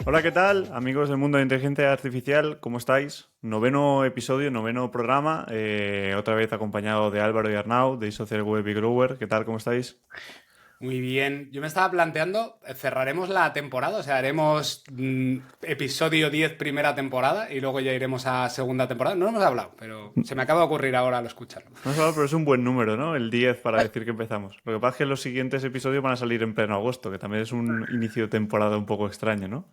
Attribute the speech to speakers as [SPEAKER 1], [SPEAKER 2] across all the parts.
[SPEAKER 1] Hola, ¿qué tal? Amigos del mundo de inteligencia artificial, ¿cómo estáis? Noveno episodio, noveno programa, otra vez acompañado de Álvaro y Arnau, de Social Web y Grower. ¿Qué tal? ¿Cómo estáis?
[SPEAKER 2] Muy bien. Yo me estaba planteando, cerraremos la temporada, o sea, haremos episodio 10 primera temporada y luego ya iremos a segunda temporada. No lo hemos hablado, pero se me acaba de ocurrir ahora al escucharlo.
[SPEAKER 1] No sé, pero es un buen número, ¿no? El 10 para decir que empezamos. Lo que pasa es que los siguientes episodios van a salir en pleno agosto, que también es un inicio de temporada un poco extraño, ¿no?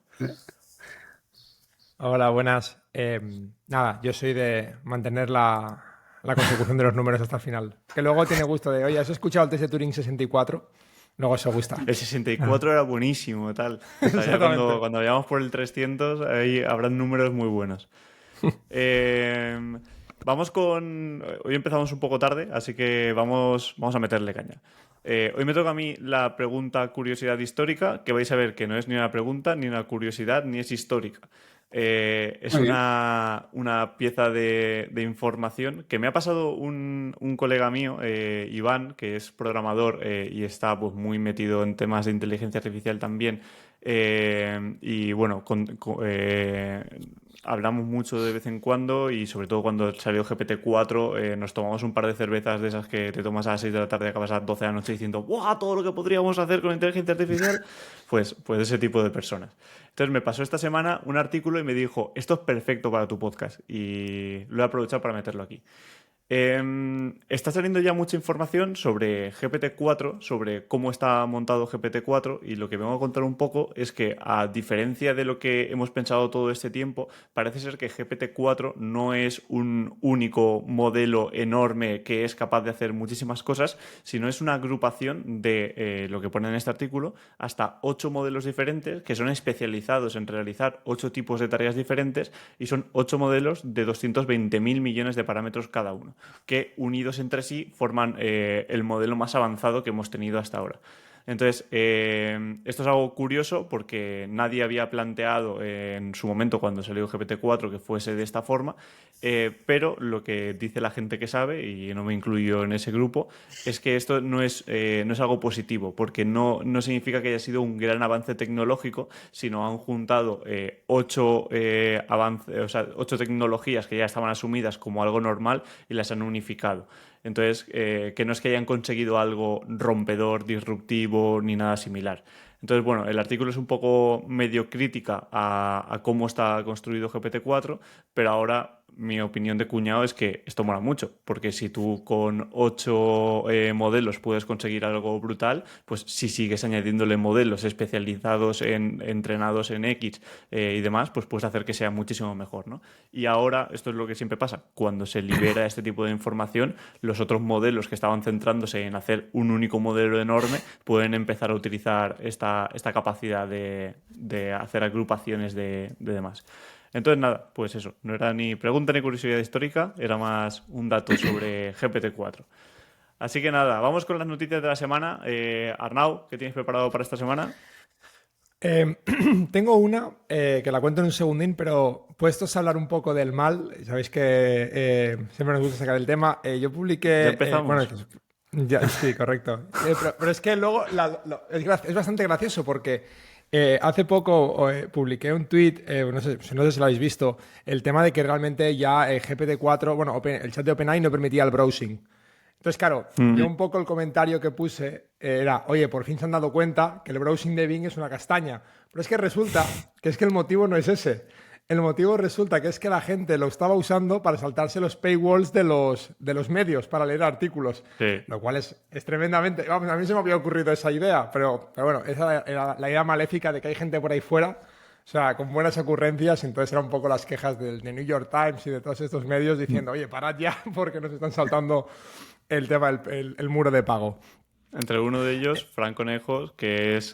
[SPEAKER 3] Hola, buenas. Nada, yo soy de mantener la consecución de los números hasta el final. Que luego tiene gusto de, oye, ¿has escuchado el test de Turing 64? Luego eso gusta.
[SPEAKER 1] El 64 era buenísimo, tal. O sea, ya cuando,
[SPEAKER 3] Exactamente.
[SPEAKER 1] cuando vayamos por el 300, ahí habrán números muy buenos. Eh, vamos con... Hoy empezamos un poco tarde, así que vamos a meterle caña. Hoy me toca a mí la pregunta curiosidad histórica, que vais a ver que no es ni una pregunta, ni una curiosidad, ni es histórica. Es
[SPEAKER 2] Muy bien.
[SPEAKER 1] una pieza de información que me ha pasado un colega mío, Iván, que es programador y está pues, muy metido en temas de inteligencia artificial también. Y bueno, hablamos mucho de vez en cuando y sobre todo cuando salió GPT-4 nos tomamos un par de cervezas de esas que te tomas a las 6 de la tarde y acabas a las 12 de la noche diciendo ¡guau! Todo lo que podríamos hacer con inteligencia artificial. Pues ese tipo de personas. Entonces me pasó esta semana un artículo y me dijo, esto es perfecto para tu podcast y lo he aprovechado para meterlo aquí. Está saliendo ya mucha información sobre GPT-4, sobre cómo está montado GPT-4 y lo que vengo a contar un poco es que a diferencia de lo que hemos pensado todo este tiempo, parece ser que GPT-4 no es un único modelo enorme que es capaz de hacer muchísimas cosas, sino es una agrupación de lo que pone en este artículo, hasta 8 modelos diferentes que son especializados en realizar 8 tipos de tareas diferentes y son 8 modelos de 220.000 millones de parámetros cada uno que unidos entre sí forman el modelo más avanzado que hemos tenido hasta ahora. Entonces, esto es algo curioso porque nadie había planteado en su momento cuando salió GPT-4 que fuese de esta forma, pero lo que dice la gente que sabe, y no me incluyo en ese grupo, es que esto no es algo positivo porque no significa que haya sido un gran avance tecnológico, sino han juntado 8 tecnologías que ya estaban asumidas como algo normal y las han unificado. Entonces, que no es que hayan conseguido algo rompedor, disruptivo, ni nada similar. Entonces, bueno, el artículo es un poco medio crítica a cómo está construido GPT-4, pero ahora mi opinión de cuñado es que esto mola mucho, porque si tú con 8 modelos puedes conseguir algo brutal, pues si sigues añadiéndole modelos especializados entrenados en X y demás, pues puedes hacer que sea muchísimo mejor, ¿no? Y ahora, esto es lo que siempre pasa, cuando se libera este tipo de información, los otros modelos que estaban centrándose en hacer un único modelo enorme pueden empezar a utilizar esta capacidad de hacer agrupaciones de demás. Entonces, nada, pues eso, no era ni pregunta ni curiosidad histórica, era más un dato sobre GPT-4. Así que nada, vamos con las noticias de la semana. Arnau, ¿qué tienes preparado para esta semana?
[SPEAKER 3] Eh, Tengo una que la cuento en un segundín, pero puestos a hablar un poco del mal, sabéis que siempre nos gusta sacar el tema. Yo
[SPEAKER 1] ¿Ya
[SPEAKER 3] publiqué, bueno,
[SPEAKER 1] empezamos?
[SPEAKER 3] sí, correcto. Pero es que luego es bastante gracioso porque hace poco publiqué un tweet, no sé si lo habéis visto, el tema de que realmente ya GPT-4, bueno, el chat de OpenAI no permitía el browsing. Entonces, claro, yo
[SPEAKER 1] Mm.
[SPEAKER 3] un poco el comentario que puse era, oye, por fin se han dado cuenta que el browsing de Bing es una castaña. Pero es que resulta que es que el motivo no es ese. El motivo resulta que es que la gente lo estaba usando para saltarse los paywalls de los medios, para leer artículos.
[SPEAKER 1] Sí.
[SPEAKER 3] Lo cual es tremendamente... Vamos, a mí se me había ocurrido esa idea, pero bueno, esa era la idea maléfica de que hay gente por ahí fuera, o sea, con buenas ocurrencias, entonces eran un poco las quejas del de New York Times y de todos estos medios diciendo, oye, parad ya porque nos están saltando el tema del muro de pago.
[SPEAKER 1] Entre uno de ellos, Fran Conejos, que es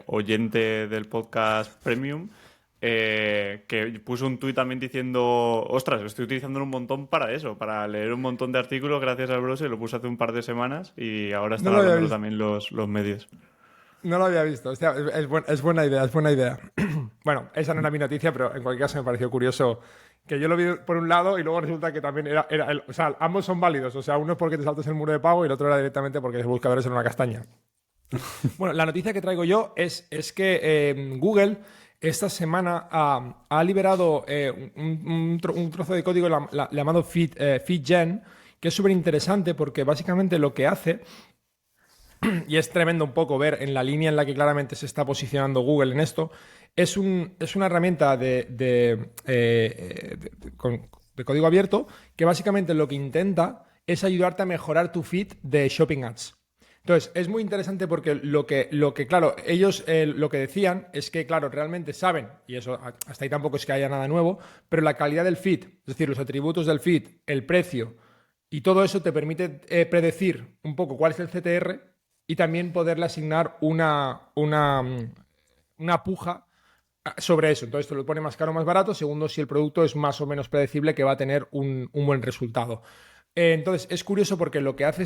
[SPEAKER 1] oyente del podcast Premium, que puso un tuit también diciendo, ostras, estoy utilizándolo un montón para eso, para leer un montón de artículos gracias al browser, lo puse hace un par de semanas y ahora
[SPEAKER 3] No
[SPEAKER 1] están
[SPEAKER 3] lo había
[SPEAKER 1] hablándolo
[SPEAKER 3] visto.
[SPEAKER 1] también los medios.
[SPEAKER 3] No lo había visto. Hostia, es buena idea, es buena idea. Bueno, esa no era mi noticia, pero en cualquier caso me pareció curioso que yo lo vi por un lado y luego resulta que también o sea, ambos son válidos. O sea, uno es porque te saltas el muro de pago y el otro era directamente porque el buscador es en una castaña. Bueno, la noticia que traigo yo es que Google esta semana ha liberado un trozo de código llamado FeedGen, que es súper interesante porque básicamente lo que hace, y es tremendo un poco ver en la línea en la que claramente se está posicionando Google en esto, es una herramienta de código abierto que básicamente lo que intenta es ayudarte a mejorar tu feed de Shopping Ads. Entonces, es muy interesante porque claro, ellos lo que decían es que, claro, realmente saben, y eso hasta ahí tampoco es que haya nada nuevo, pero la calidad del feed, es decir, los atributos del feed, el precio y todo eso te permite predecir un poco cuál es el CTR y también poderle asignar una puja sobre eso. Entonces te lo pone más caro o más barato, segundo si el producto es más o menos predecible que va a tener un buen resultado. Entonces es curioso porque lo que hace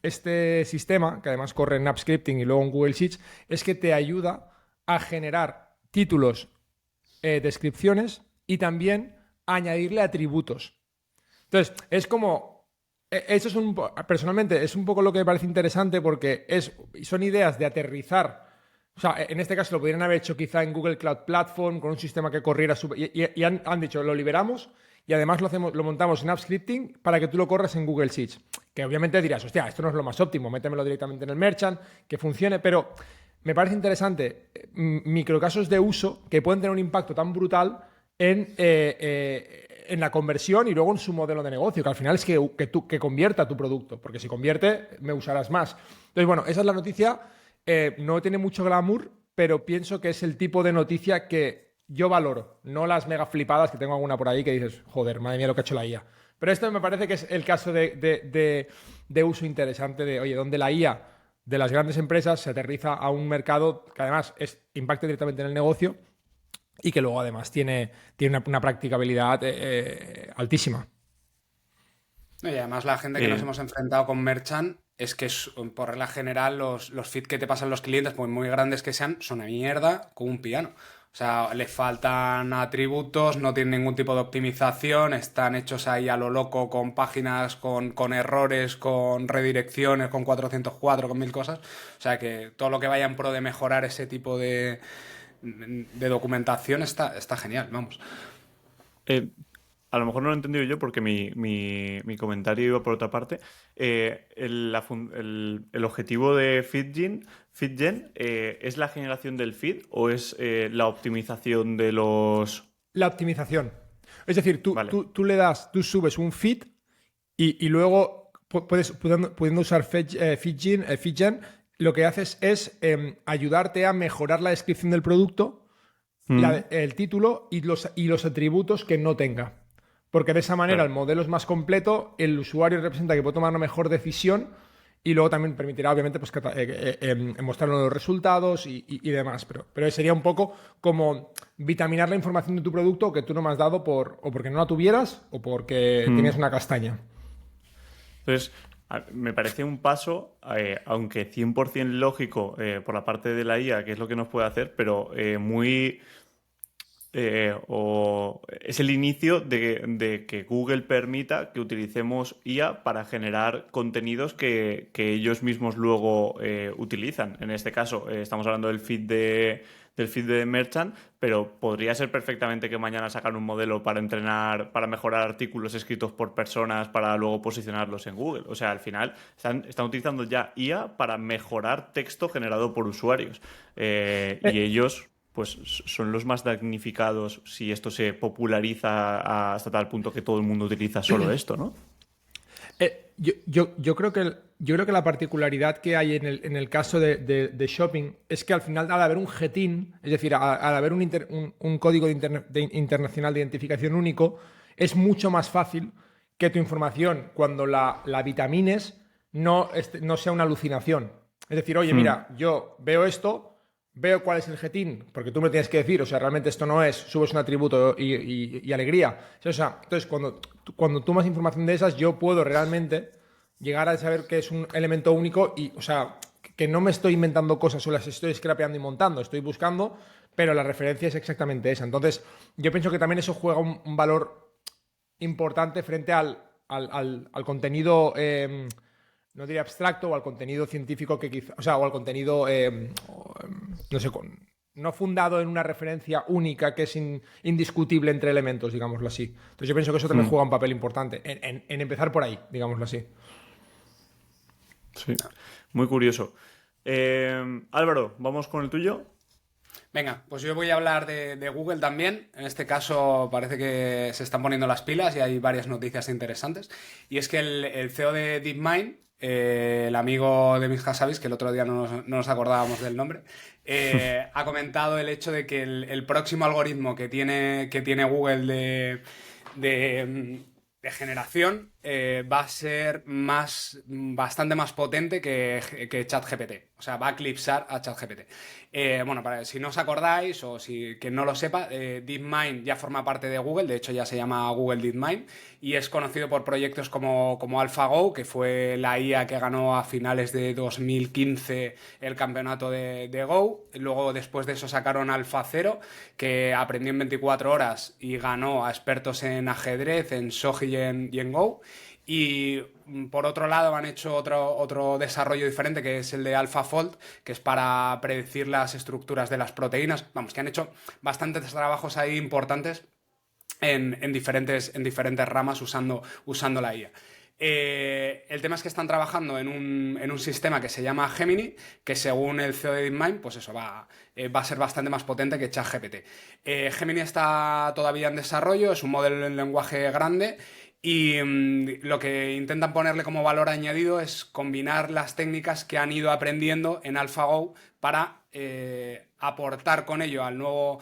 [SPEAKER 3] este sistema, que además corre en AppScripting y luego en Google Sheets, es que te ayuda a generar títulos, descripciones y también a añadirle atributos. Entonces es como... Eso personalmente es un poco lo que me parece interesante porque son ideas de aterrizar. O sea, en este caso lo podrían haber hecho quizá en Google Cloud Platform con un sistema que corriera y han dicho, lo liberamos y además lo montamos en AppScripting para que tú lo corras en Google Sheets. Que obviamente dirás, hostia, esto no es lo más óptimo, métemelo directamente en el Merchant, que funcione, pero me parece interesante microcasos de uso que pueden tener un impacto tan brutal en la conversión y luego en su modelo de negocio, que al final es que convierta tu producto, porque si convierte, me usarás más. Entonces, bueno, esa es la noticia. No tiene mucho glamour, pero pienso que es el tipo de noticia que yo valoro, no las mega flipadas que tengo alguna por ahí que dices, joder, madre mía lo que ha hecho la IA. Pero esto me parece que es el caso de uso interesante de, oye, donde la IA de las grandes empresas se aterriza a un mercado que además impacta directamente en el negocio y que luego además tiene una practicabilidad altísima.
[SPEAKER 2] Y además la gente que nos hemos enfrentado con Merchant es que por regla general los feeds que te pasan los clientes, por muy grandes que sean, son una mierda como un piano. O sea, le faltan atributos, no tienen ningún tipo de optimización, están hechos ahí a lo loco con páginas, con errores, con redirecciones, con 404, con 1000 cosas. O sea, que todo lo que vaya en pro de mejorar ese tipo de documentación está genial, vamos.
[SPEAKER 1] A lo mejor no lo he entendido yo porque mi comentario iba por otra parte. El objetivo de FeedGen ¿es la generación del feed o es la optimización de los...?
[SPEAKER 3] La optimización. Es decir,
[SPEAKER 1] Vale.
[SPEAKER 3] tú subes un feed y luego pudiendo usar FeedGen, lo que haces es ayudarte a mejorar la descripción del producto, el título y los atributos que no tenga. Porque de esa manera
[SPEAKER 1] Claro.
[SPEAKER 3] el modelo es más completo, el usuario representa que puede tomar una mejor decisión y luego también permitirá, obviamente, pues, mostrar los resultados y demás. Pero sería un poco como vitaminar la información de tu producto que tú no me has dado o porque no la tuvieras o porque tenías una castaña.
[SPEAKER 1] Entonces, me parece un paso, aunque 100% lógico por la parte de la IA, que es lo que nos puede hacer, pero muy... o es el inicio de que Google permita que utilicemos IA para generar contenidos que ellos mismos luego utilizan. En este caso, estamos hablando del feed de Merchant, pero podría ser perfectamente que mañana sacan un modelo para entrenar, para mejorar artículos escritos por personas para luego posicionarlos en Google. O sea, al final están utilizando ya IA para mejorar texto generado por usuarios. Y ellos... pues son los más damnificados si esto se populariza hasta tal punto que todo el mundo utiliza solo esto, ¿no?
[SPEAKER 3] Yo creo que la particularidad que hay en el caso de shopping es que al final, al haber un GTIN, es decir, al haber un código internacional de identificación único, es mucho más fácil que tu información, cuando la vitamines, no sea una alucinación. Es decir, oye, mira, yo veo esto, veo cuál es el GTIN, porque tú me tienes que decir, o sea, realmente esto no es, subes un atributo y alegría. O sea, entonces, cuando tomas información de esas, yo puedo realmente llegar a saber que es un elemento único y, o sea, que no me estoy inventando cosas o las estoy scrapeando y montando, estoy buscando, pero la referencia es exactamente esa. Entonces, yo pienso que también eso juega un valor importante frente al contenido... no diría abstracto, o al contenido científico que quizá, o sea, o al contenido, no sé, no fundado en una referencia única que es indiscutible entre elementos, digámoslo así. Entonces yo pienso que eso también juega un papel importante, en empezar por ahí, digámoslo así.
[SPEAKER 1] Sí, muy curioso. Álvaro, ¿vamos con el tuyo?
[SPEAKER 2] Venga, pues yo voy a hablar de Google también. En este caso parece que se están poniendo las pilas y hay varias noticias interesantes. Y es que el CEO de DeepMind, el amigo de Mis Hassabis, que el otro día no nos acordábamos del nombre, ha comentado el hecho de que el próximo algoritmo que tiene Google de generación va a ser bastante más potente que ChatGPT. O sea, va a eclipsar a ChatGPT. Bueno, si no os acordáis o si quien no lo sepa, DeepMind ya forma parte de Google. De hecho, ya se llama Google DeepMind y es conocido por proyectos como AlphaGo, que fue la IA que ganó a finales de 2015 el campeonato de Go. Luego, después de eso, sacaron AlphaZero, que aprendió en 24 horas y ganó a expertos en ajedrez, en Shogi y en Go. Y por otro lado han hecho otro desarrollo diferente, que es el de AlphaFold, que es para predecir las estructuras de las proteínas. Vamos, que han hecho bastantes trabajos ahí importantes en diferentes ramas usando la IA. El tema es que están trabajando en un sistema que se llama Gemini, que según el CEO de DeepMind, pues eso va a ser bastante más potente que ChatGPT. Gemini está todavía en desarrollo, es un modelo en lenguaje grande. Y lo que intentan ponerle como valor añadido es combinar las técnicas que han ido aprendiendo en AlphaGo para aportar con ello al nuevo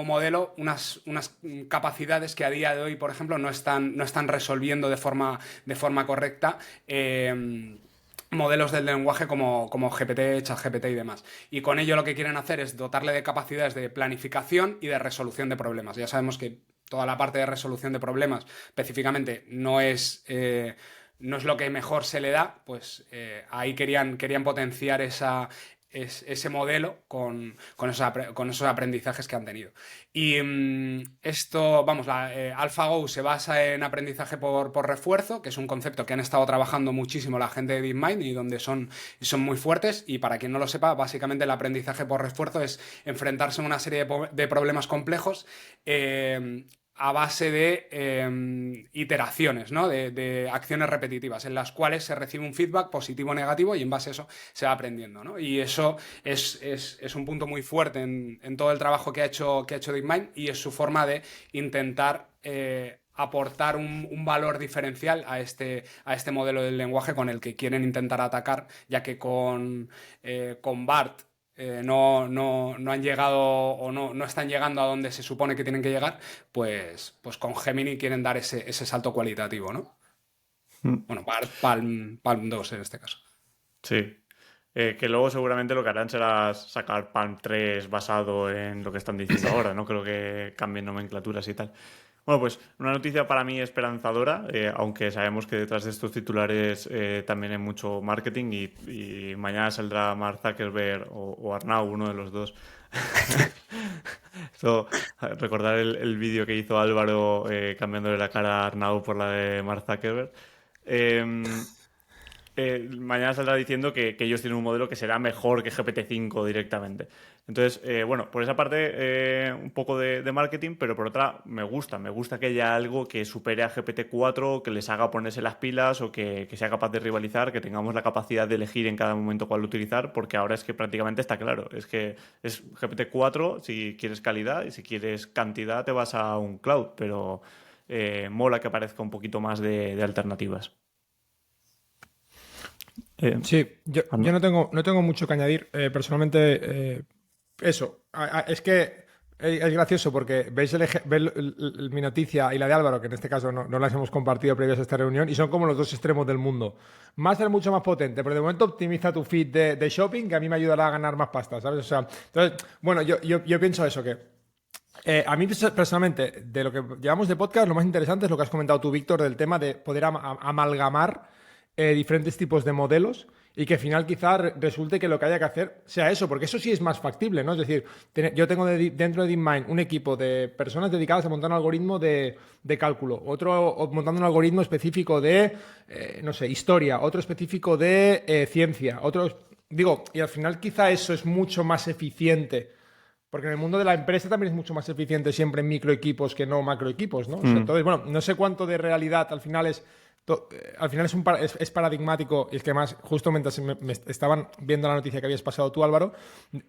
[SPEAKER 2] modelo unas capacidades que a día de hoy, por ejemplo, no están resolviendo de forma correcta. Modelos del lenguaje como GPT, ChatGPT y demás. Y con ello lo que quieren hacer es dotarle de capacidades de planificación y de resolución de problemas. Ya sabemos que toda la parte de resolución de problemas específicamente no es lo que mejor se le da, pues ahí querían potenciar ese modelo con esos aprendizajes que han tenido. Y esto, vamos, AlphaGo se basa en aprendizaje por refuerzo, que es un concepto que han estado trabajando muchísimo la gente de DeepMind y donde son muy fuertes. Y para quien no lo sepa, básicamente el aprendizaje por refuerzo es enfrentarse a una serie de problemas complejos a base de iteraciones, ¿no? De acciones repetitivas, en las cuales se recibe un feedback positivo o negativo y en base a eso se va aprendiendo, ¿no? Y eso es un punto muy fuerte en todo el trabajo que ha hecho DeepMind y es su forma de intentar aportar un valor diferencial a este modelo del lenguaje con el que quieren intentar atacar, ya que con BART no han llegado o no están llegando a donde se supone que tienen que llegar, pues con Gemini quieren dar ese salto cualitativo, ¿no? Bueno, Palm 2 en este caso.
[SPEAKER 1] Sí. Que luego seguramente lo que harán será sacar Palm 3 basado en lo que están diciendo ahora. No creo que cambien nomenclaturas y tal. Bueno, pues una noticia para mí esperanzadora, aunque sabemos que detrás de estos titulares también hay mucho marketing y mañana saldrá Mark Zuckerberg o Arnau, uno de los dos. Recordar el vídeo que hizo Álvaro cambiándole la cara a Arnau por la de Mark Zuckerberg. Mañana saldrá diciendo que ellos tienen un modelo que será mejor que GPT-5 directamente. Entonces, bueno, por esa parte un poco de marketing, pero por otra me gusta que haya algo que supere a GPT-4, que les haga ponerse las pilas o que sea capaz de rivalizar, que tengamos la capacidad de elegir en cada momento cuál utilizar, porque ahora es que prácticamente está claro, es que es GPT-4 si quieres calidad y si quieres cantidad te vas a un cloud, pero mola que aparezca un poquito más de alternativas.
[SPEAKER 3] Sí, yo no tengo mucho que añadir. Personalmente, eso. Es que es gracioso porque veis mi noticia y la de Álvaro, que en este caso no las hemos compartido previas a esta reunión, y son como los dos extremos del mundo. Va a ser mucho más potente, pero de momento optimiza tu feed de shopping, que a mí me ayudará a ganar más pasta, ¿sabes? O sea, entonces, bueno, yo pienso eso, que a mí personalmente, de lo que llevamos de podcast, lo más interesante es lo que has comentado tú, Víctor, del tema de poder amalgamar diferentes tipos de modelos y que al final quizá resulte que lo que haya que hacer sea eso, porque eso sí es más factible, ¿no? Es decir, yo tengo dentro de DeepMind un equipo de personas dedicadas a montar un algoritmo de cálculo, otro montando un algoritmo específico de, no sé, historia, otro específico de ciencia, y al final quizá eso es mucho más eficiente Porque en el mundo de la empresa también es mucho más eficiente siempre en microequipos que no macroequipos, ¿no? O sea, entonces, bueno, no sé cuánto de realidad al final es paradigmático, y es que más, justo mientras me estaban viendo la noticia que habías pasado tú, Álvaro,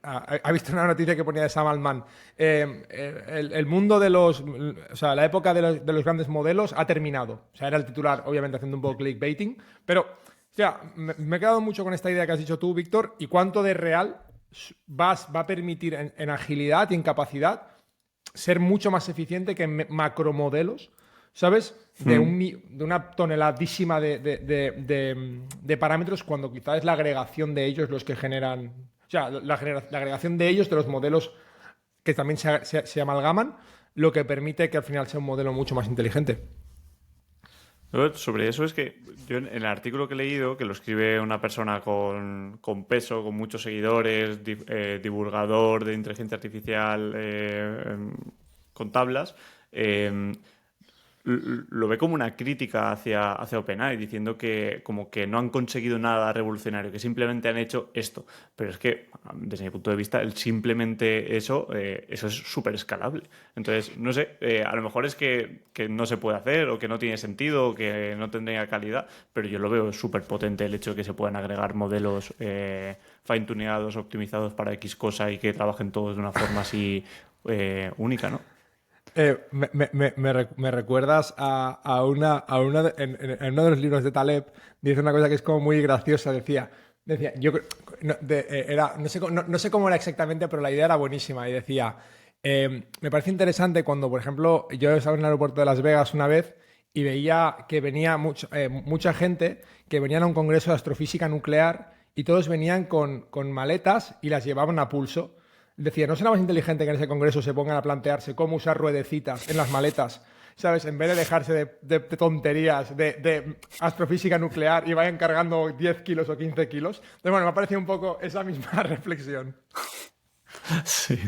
[SPEAKER 3] ha visto una noticia que ponía de Sam Altman. El mundo de o sea, la época de los grandes modelos ha terminado. O sea, era el titular, obviamente haciendo un poco clickbaiting, pero, o sea, me he quedado mucho con esta idea que has dicho tú, Víctor, y cuánto de real va a permitir en agilidad y en capacidad ser mucho más eficiente que en macromodelos, ¿sabes? De una toneladísima de parámetros, cuando quizás es la agregación de ellos los que generan. O sea, la agregación de ellos, de los modelos que también se amalgaman, lo que permite que al final sea un modelo mucho más inteligente.
[SPEAKER 1] Sobre eso es que yo en el artículo que he leído, que lo escribe una persona con peso, con muchos seguidores, divulgador de inteligencia artificial con tablas, eh, lo ve como una crítica hacia OpenAI, diciendo que como que no han conseguido nada revolucionario, que simplemente han hecho esto. Pero es que, desde mi punto de vista, el simplemente eso es súper escalable. Entonces, no sé, a lo mejor es que no se puede hacer, o que no tiene sentido, o que no tendría calidad, pero yo lo veo súper potente el hecho de que se puedan agregar modelos fine-tuneados, optimizados para X cosa y que trabajen todos de una forma así única, ¿no?
[SPEAKER 3] Me recuerdas en uno de los libros de Taleb, dice una cosa que es como muy graciosa. Decía no sé cómo era exactamente, pero la idea era buenísima. Y decía, me parece interesante cuando, por ejemplo, yo estaba en el aeropuerto de Las Vegas una vez y veía que venía mucha gente que venían a un congreso de astrofísica nuclear, y todos venían con maletas y las llevaban a pulso. Decía, ¿no será más inteligente que en ese congreso se pongan a plantearse cómo usar ruedecitas en las maletas? ¿Sabes? En vez de dejarse de tonterías de astrofísica nuclear y vayan cargando 10 kilos o 15 kilos. Entonces, bueno, me ha parecido un poco esa misma reflexión.
[SPEAKER 1] Sí.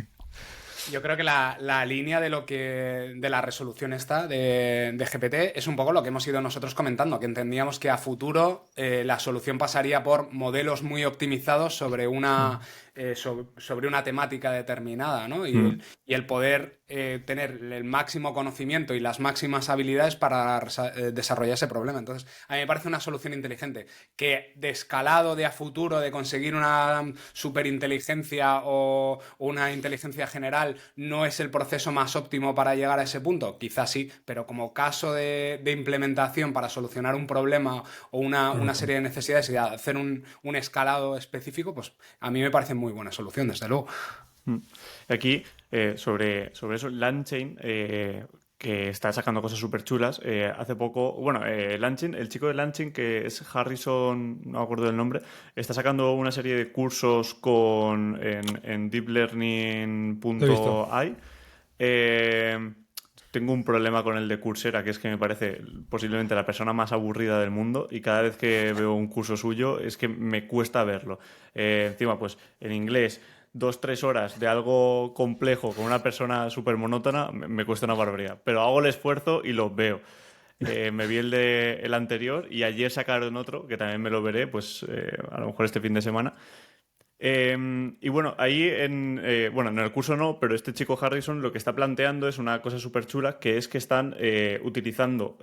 [SPEAKER 2] Yo creo que la línea de la resolución esta de GPT es un poco lo que hemos ido nosotros comentando, que entendíamos que a futuro la solución pasaría por modelos muy optimizados sobre sobre una temática determinada, ¿no? Y el poder tener el máximo conocimiento y las máximas habilidades para desarrollar ese problema. Entonces, a mí me parece una solución inteligente que de escalado de a futuro, de conseguir una superinteligencia o una inteligencia general, no es el proceso más óptimo para llegar a ese punto. Quizás sí, pero como caso de implementación para solucionar un problema o una serie de necesidades y hacer un escalado específico, pues a mí me parece muy buena solución, desde luego.
[SPEAKER 1] Aquí, sobre eso, LangChain, que está sacando cosas súper chulas, hace poco, bueno, LangChain, el chico de LangChain, que es Harrison, no me acuerdo del nombre, está sacando una serie de cursos en
[SPEAKER 3] Lo he visto.
[SPEAKER 1] deeplearning.ai. Tengo un problema con el de Coursera, que es que me parece posiblemente la persona más aburrida del mundo, y cada vez que veo un curso suyo es que me cuesta verlo. Encima, pues en inglés, 2, 3 horas de algo complejo con una persona súper monótona me cuesta una barbaridad, pero hago el esfuerzo y lo veo. Me vi el anterior, y ayer sacaron otro que también me lo veré, pues a lo mejor este fin de semana. Y bueno, ahí bueno, en el curso no, pero este chico Harrison lo que está planteando es una cosa súper chula, que es que están utilizando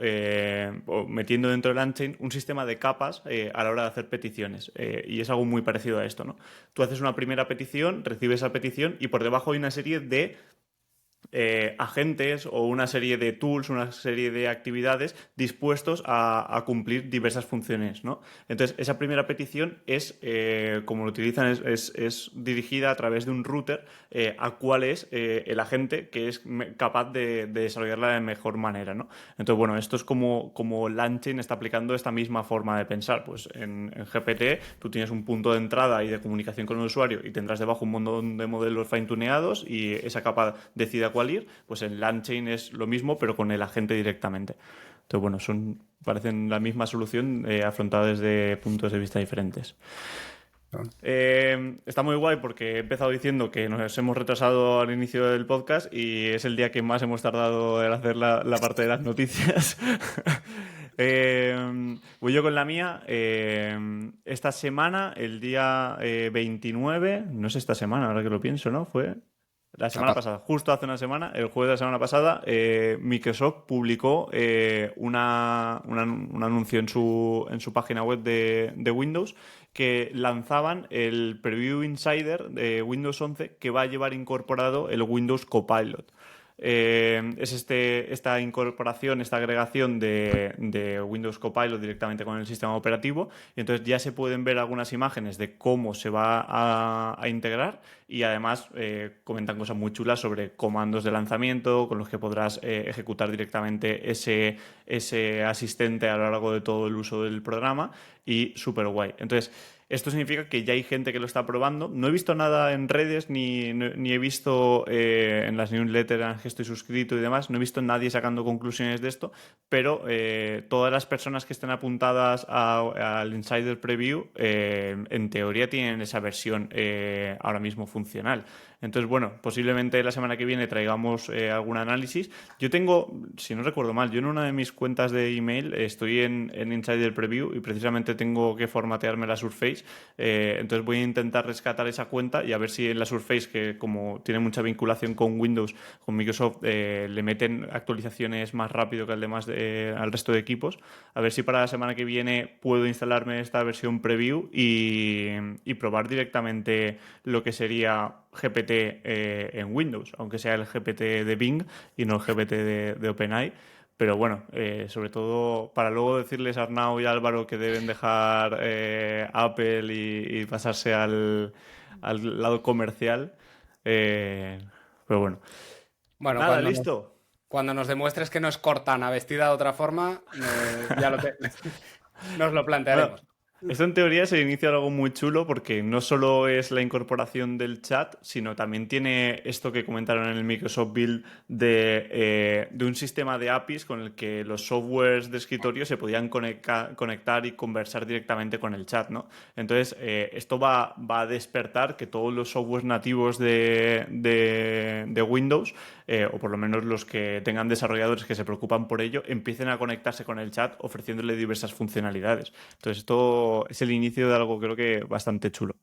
[SPEAKER 1] o metiendo dentro del Unchain un sistema de capas a la hora de hacer peticiones. Y es algo muy parecido a esto, ¿no? Tú haces una primera petición, recibes esa petición, y por debajo hay una serie de agentes o una serie de tools, una serie de actividades dispuestos a cumplir diversas funciones, ¿no? Entonces, esa primera petición como lo utilizan, es dirigida a través de un router a cuál es el agente que es capaz de desarrollarla de mejor manera, ¿no? Entonces, bueno, esto es como LangChain está aplicando esta misma forma de pensar. Pues en GPT tú tienes un punto de entrada y de comunicación con el usuario, y tendrás debajo un montón de modelos fine-tuneados, y esa capa decide a cuál ir. Pues en LangChain es lo mismo, pero con el agente directamente. Entonces, bueno, parecen la misma solución afrontada desde puntos de vista diferentes. Está muy guay porque he empezado diciendo que nos hemos retrasado al inicio del podcast, y es el día que más hemos tardado en hacer la parte de las noticias. Voy yo con la mía. Esta semana, el día 29, no es esta semana, ahora que lo pienso, ¿no? Fue La semana pasada, justo hace una semana, el jueves de la semana pasada, Microsoft publicó un anuncio en su página web de Windows que lanzaban el Preview Insider de Windows 11 que va a llevar incorporado el Windows Copilot. Es esta incorporación, esta agregación de Windows Copilot directamente con el sistema operativo, y entonces ya se pueden ver algunas imágenes de cómo se va a integrar, y además comentan cosas muy chulas sobre comandos de lanzamiento con los que podrás ejecutar directamente ese asistente a lo largo de todo el uso del programa, y súper guay. Entonces, esto significa que ya hay gente que lo está probando. No he visto nada en redes, ni he visto en las newsletters a las que estoy suscrito y demás, no he visto nadie sacando conclusiones de esto, pero todas las personas que estén apuntadas al Insider Preview, en teoría tienen esa versión ahora mismo funcional. Entonces, bueno, posiblemente la semana que viene traigamos algún análisis. Yo tengo, si no recuerdo mal, yo en una de mis cuentas de email estoy en Insider Preview y precisamente tengo que formatearme la Surface. Entonces voy a intentar rescatar esa cuenta y a ver si en la Surface, que como tiene mucha vinculación con Windows, con Microsoft, le meten actualizaciones más rápido que al resto de equipos. A ver si para la semana que viene puedo instalarme esta versión Preview y probar directamente lo que sería GPT en Windows, aunque sea el GPT de Bing y no el GPT de OpenAI. Pero bueno, sobre todo para luego decirles a Arnau y Álvaro que deben dejar Apple y pasarse al lado comercial. Pero bueno.
[SPEAKER 2] Bueno,
[SPEAKER 1] Nada, listo.
[SPEAKER 2] Cuando nos demuestres que no es Cortana vestida de otra forma, nos lo plantearemos.
[SPEAKER 1] Bueno, esto en teoría se inicia algo muy chulo porque no solo es la incorporación del chat, sino también tiene esto que comentaron en el Microsoft Build de un sistema de APIs con el que los softwares de escritorio se podían conectar y conversar directamente con el chat, ¿no? Entonces, esto va a despertar que todos los softwares nativos de Windows, o por lo menos los que tengan desarrolladores que se preocupan por ello, empiecen a conectarse con el chat ofreciéndole diversas funcionalidades. Entonces, esto es el inicio de algo creo que bastante chulo.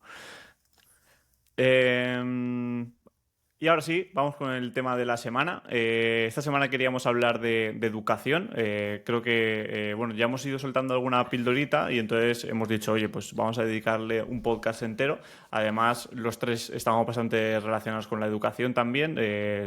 [SPEAKER 1] Y ahora sí, vamos con el tema de la semana. Esta semana queríamos hablar de educación. Creo que, bueno, ya hemos ido soltando alguna pildorita y entonces hemos dicho, oye, pues vamos a dedicarle un podcast entero. Además, los tres estamos bastante relacionados con la educación también.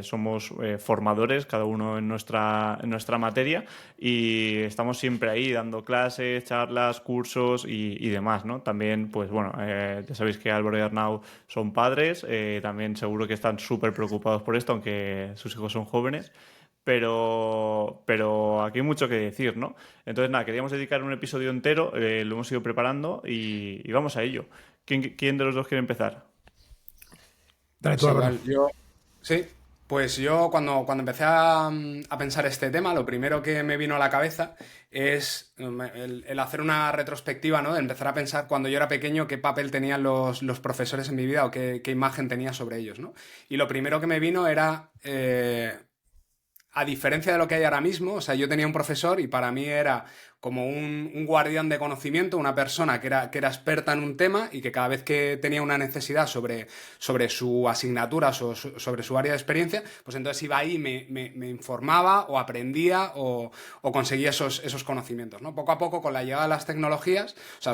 [SPEAKER 1] Somos formadores, cada uno en nuestra materia, y estamos siempre ahí dando clases, charlas, cursos y demás, ¿no? También, pues bueno, ya sabéis que Álvaro y Arnau son padres, también seguro que están súper preocupados por esto, aunque sus hijos son jóvenes, pero aquí hay mucho que decir, ¿no? Entonces, nada, queríamos dedicar un episodio entero, lo hemos ido preparando y vamos a ello. ¿Quién de los dos quiere empezar?
[SPEAKER 3] Dale tú,
[SPEAKER 2] Sí,
[SPEAKER 3] Álvaro.
[SPEAKER 2] sí, pues yo cuando empecé a pensar este tema, lo primero que me vino a la cabeza es el hacer una retrospectiva, ¿no? De empezar a pensar cuando yo era pequeño qué papel tenían los profesores en mi vida o qué imagen tenía sobre ellos, ¿no? Y lo primero que me vino era, a diferencia de lo que hay ahora mismo, o sea, yo tenía un profesor y para mí era como un guardián de conocimiento, una persona que era experta en un tema y que cada vez que tenía una necesidad sobre su asignatura o sobre su área de experiencia, pues entonces iba ahí y me informaba o aprendía o conseguía esos conocimientos, ¿no? Poco a poco, con la llegada de las tecnologías, o sea,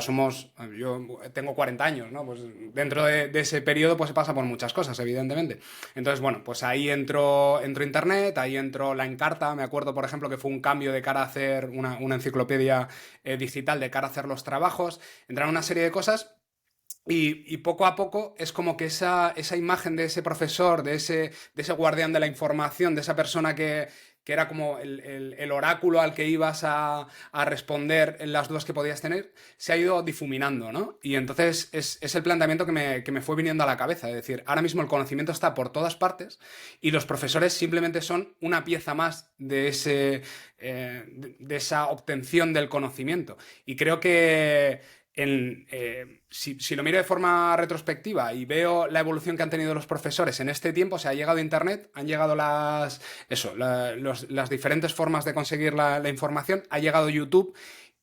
[SPEAKER 2] yo tengo 40 años, ¿no? Pues dentro de ese periodo pues se pasa por muchas cosas, evidentemente. Entonces, bueno, pues ahí entró Internet, ahí entró la Encarta, me acuerdo, por ejemplo, que fue un cambio de cara a hacer una enciclopedia digital de cara a hacer los trabajos, entraron una serie de cosas y poco a poco es como que esa imagen de ese profesor, de ese guardián de la información, de esa persona que era como el oráculo al que ibas a responder en las dudas que podías tener, se ha ido difuminando, ¿no? Y entonces es el planteamiento que me fue viniendo a la cabeza, es decir, ahora mismo el conocimiento está por todas partes y los profesores simplemente son una pieza más de esa obtención del conocimiento. Y creo que si lo miro de forma retrospectiva y veo la evolución que han tenido los profesores en este tiempo, o sea, ha llegado Internet, han llegado las diferentes formas de conseguir la información, ha llegado YouTube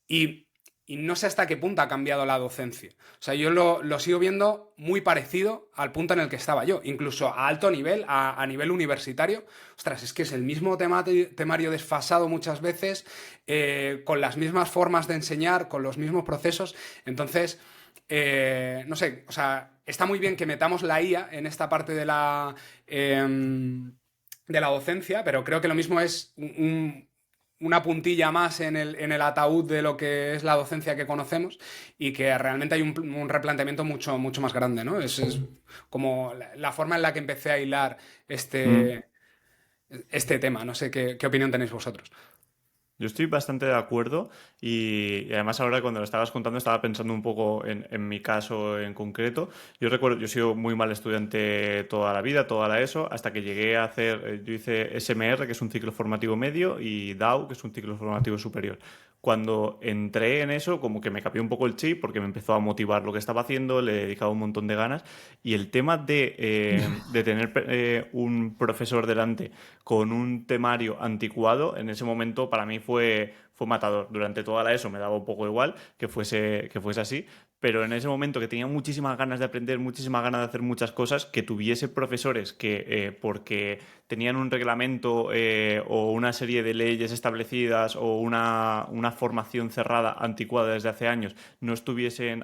[SPEAKER 2] y y no sé hasta qué punto ha cambiado la docencia. O sea, yo lo sigo viendo muy parecido al punto en el que estaba yo, incluso a alto nivel, a nivel universitario. Ostras, es que es el mismo temario desfasado muchas veces, con las mismas formas de enseñar, con los mismos procesos. Entonces, no sé, o sea, está muy bien que metamos la IA en esta parte de la docencia, pero creo que lo mismo es una puntilla más en el ataúd de lo que es la docencia que conocemos, y que realmente hay un replanteamiento mucho, mucho más grande, ¿no? Es como la forma en la que empecé a hilar
[SPEAKER 1] Mm.
[SPEAKER 2] este tema. No sé qué opinión tenéis vosotros.
[SPEAKER 1] Yo estoy bastante de acuerdo y además ahora cuando lo estabas contando estaba pensando un poco en mi caso en concreto. Yo recuerdo, yo he sido muy mal estudiante toda la vida, toda la ESO, hasta que llegué a hacer, yo hice SMR, que es un ciclo formativo medio, y DAO, que es un ciclo formativo superior. Cuando entré en eso, como que me cambió un poco el chip porque me empezó a motivar lo que estaba haciendo, le dedicaba un montón de ganas. Y el tema de tener un profesor delante con un temario anticuado, en ese momento para mí fue matador. Durante toda la ESO me daba un poco igual que fuese así, pero en ese momento que tenía muchísimas ganas de aprender, muchísimas ganas de hacer muchas cosas, que tuviese profesores que porque tenían un reglamento o una serie de leyes establecidas o una formación cerrada, anticuada desde hace años, no estuviesen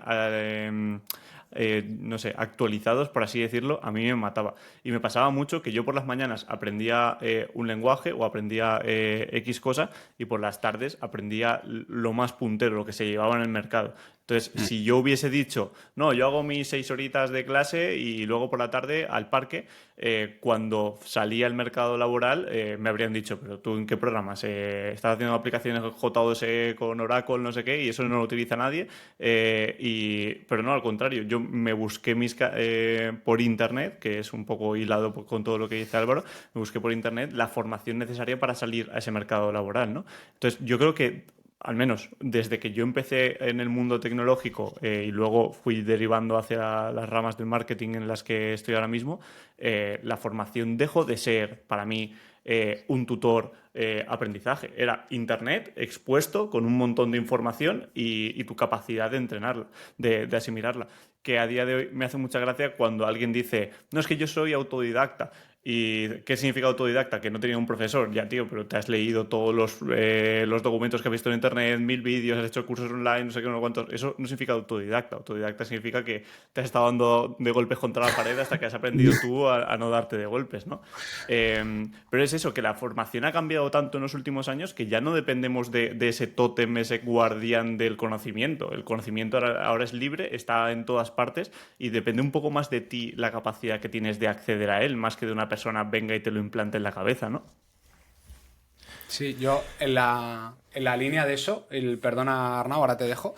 [SPEAKER 1] no sé, actualizados, por así decirlo, a mí me mataba. Y me pasaba mucho que yo por las mañanas aprendía un lenguaje o aprendía X cosa, y por las tardes aprendía lo más puntero, lo que se llevaba en el mercado. Entonces, si yo hubiese dicho, no, yo hago mis 6 horitas de clase y luego por la tarde al parque, cuando salía al mercado laboral, me habrían dicho, pero tú ¿en qué programas? Estás haciendo aplicaciones J2E con Oracle, no sé qué, y eso no lo utiliza nadie. Pero no, al contrario, yo me busqué por internet, que es un poco hilado con todo lo que dice Álvaro, me busqué por internet la formación necesaria para salir a ese mercado laboral, ¿no? Entonces, yo creo que al menos desde que yo empecé en el mundo tecnológico y luego fui derivando hacia las ramas del marketing en las que estoy ahora mismo, la formación dejó de ser para mí un tutor aprendizaje. Era internet expuesto con un montón de información y tu capacidad de entrenarla, de asimilarla. Que a día de hoy me hace mucha gracia cuando alguien dice, no, es que yo soy autodidacta. ¿Y qué significa autodidacta? Que no tenía un profesor. Ya, tío, pero te has leído todos los documentos que has visto en internet, 1000 vídeos, has hecho cursos online, no sé qué, no sé cuántos. Eso no significa autodidacta. Autodidacta significa que te has estado dando de golpes contra la pared hasta que has aprendido tú a no darte de golpes, ¿no? Pero es eso, que la formación ha cambiado tanto en los últimos años que ya no dependemos de ese tótem, ese guardián del conocimiento. El conocimiento ahora es libre, está en todas partes y depende un poco más de ti la capacidad que tienes de acceder a él, más que de una persona venga y te lo implante en la cabeza, ¿no?
[SPEAKER 2] Sí, yo en la línea de eso, perdona Arnau, ahora te dejo,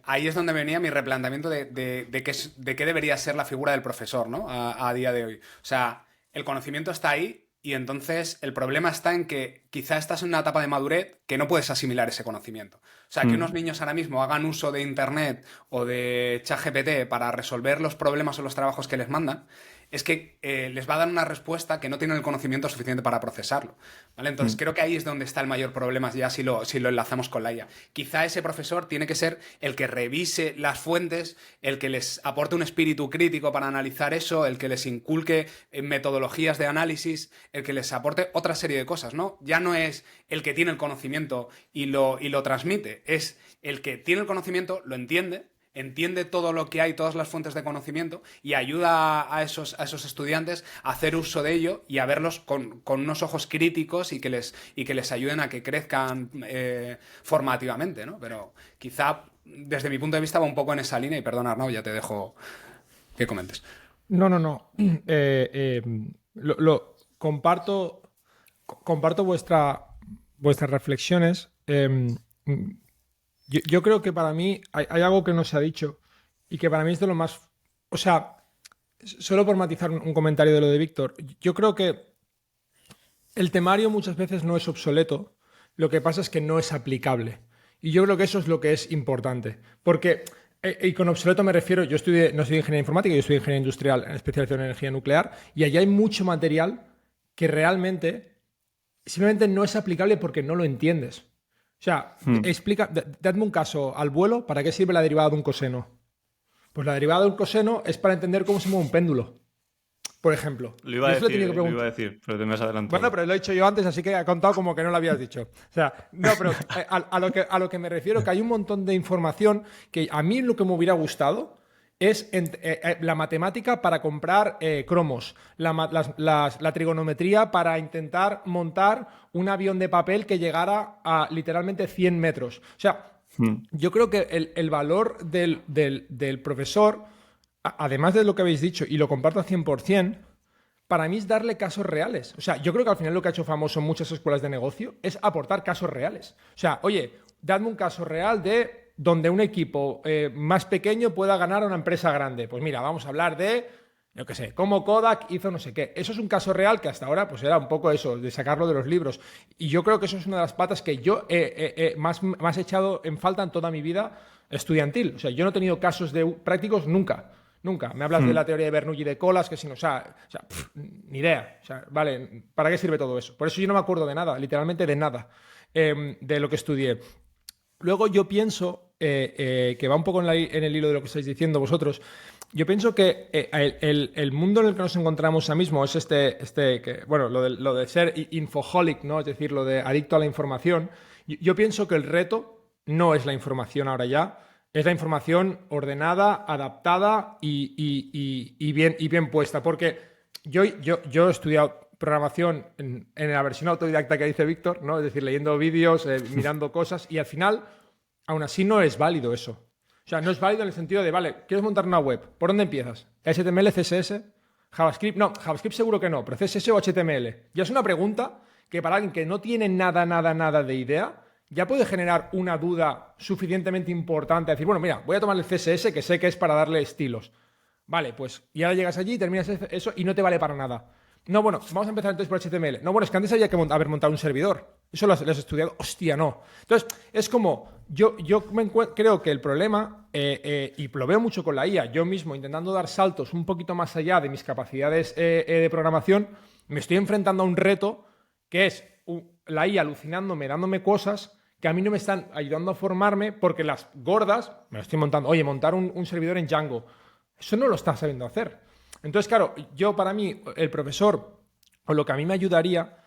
[SPEAKER 2] ahí es donde venía mi replanteamiento de qué debería ser la figura del profesor, ¿no? A día de hoy. O sea, el conocimiento está ahí y entonces el problema está en que quizá estás en una etapa de madurez que no puedes asimilar ese conocimiento. O sea, que unos niños ahora mismo hagan uso de Internet o de ChatGPT para resolver los problemas o los trabajos que les mandan, es que les va a dar una respuesta que no tienen el conocimiento suficiente para procesarlo, ¿vale? Entonces creo que ahí es donde está el mayor problema, ya si lo enlazamos con la IA. Quizá ese profesor tiene que ser el que revise las fuentes, el que les aporte un espíritu crítico para analizar eso, el que les inculque metodologías de análisis, el que les aporte otra serie de cosas, ¿no? Ya no es el que tiene el conocimiento y lo transmite, es el que tiene el conocimiento, lo entiende todo lo que hay, todas las fuentes de conocimiento, y ayuda a esos estudiantes a hacer uso de ello y a verlos con unos ojos críticos y que les ayuden a que crezcan formativamente, ¿no? Pero quizá desde mi punto de vista va un poco en esa línea, y perdona Arnau, ya te dejo que comentes.
[SPEAKER 3] No, no, no. Comparto vuestras reflexiones. Yo creo que para mí hay algo que no se ha dicho y que para mí es de lo más... O sea, solo por matizar un comentario de lo de Víctor, yo creo que el temario muchas veces no es obsoleto, lo que pasa es que no es aplicable. Y yo creo que eso es lo que es importante. Porque, y con obsoleto me refiero, no estudié ingeniería informática, yo estudié ingeniería industrial en especialización en energía nuclear, y allí hay mucho material que realmente simplemente no es aplicable porque no lo entiendes. sea, dadme un caso al vuelo, ¿para qué sirve la derivada de un coseno? Pues la derivada de un coseno es para entender cómo se mueve un péndulo, por ejemplo.
[SPEAKER 1] Lo iba a decir, pero te me has adelantado.
[SPEAKER 3] Bueno, pero lo he dicho yo antes, así que he contado como que no lo habías dicho. O sea, no, pero a lo que me refiero, que hay un montón de información que a mí lo que me hubiera gustado es la matemática para comprar cromos, la trigonometría para intentar montar un avión de papel que llegara a literalmente 100 metros. O sea, yo creo que el valor del profesor, además de lo que habéis dicho, y lo comparto al 100%, para mí es darle casos reales. O sea, yo creo que al final lo que ha hecho famoso en muchas escuelas de negocio es aportar casos reales. O sea, oye, dadme un caso real de donde un equipo más pequeño pueda ganar a una empresa grande. Pues mira, vamos a hablar de, yo qué sé, cómo Kodak hizo no sé qué. Eso es un caso real que hasta ahora pues era un poco eso, de sacarlo de los libros. Y yo creo que eso es una de las patas que yo más he echado en falta en toda mi vida estudiantil. O sea, yo no he tenido casos de prácticos nunca. Nunca. Me hablas de la teoría de Bernoulli de colas, que si no, o sea ni idea. O sea, vale, ¿para qué sirve todo eso? Por eso yo no me acuerdo de nada, literalmente de nada, de lo que estudié. Luego yo pienso, que va un poco en el hilo de lo que estáis diciendo vosotros, yo pienso que el mundo en el que nos encontramos ahora mismo es bueno, lo de ser infoholic, ¿no? Es decir, lo de adicto a la información. Yo pienso que el reto no es la información ahora ya, es la información ordenada, adaptada y bien puesta. Porque yo he estudiado programación en la versión autodidacta que dice Víctor, ¿no? Es decir, leyendo vídeos, mirando cosas, y al final, aún así no es válido eso. O sea, no es válido en el sentido de, vale, ¿quieres montar una web? ¿Por dónde empiezas? ¿HTML, CSS? ¿JavaScript? No, JavaScript seguro que no, pero CSS o HTML. Ya es una pregunta que para alguien que no tiene nada de idea, ya puede generar una duda suficientemente importante. Decir, bueno, mira, voy a tomar el CSS que sé que es para darle estilos. Vale, pues y ahora llegas allí, terminas eso y no te vale para nada. No, bueno, vamos a empezar entonces por HTML. No, bueno, es que antes había que haber montado un servidor. Eso lo has estudiado. Hostia, no. Entonces, es como, creo que el problema, y lo veo mucho con la IA, yo mismo intentando dar saltos un poquito más allá de mis capacidades de programación, me estoy enfrentando a un reto que es la IA alucinándome, dándome cosas que a mí no me están ayudando a formarme porque las gordas, me lo estoy montando, oye, montar un servidor en Django, eso no lo está sabiendo hacer. Entonces, claro, para mí, el profesor, o lo que a mí me ayudaría,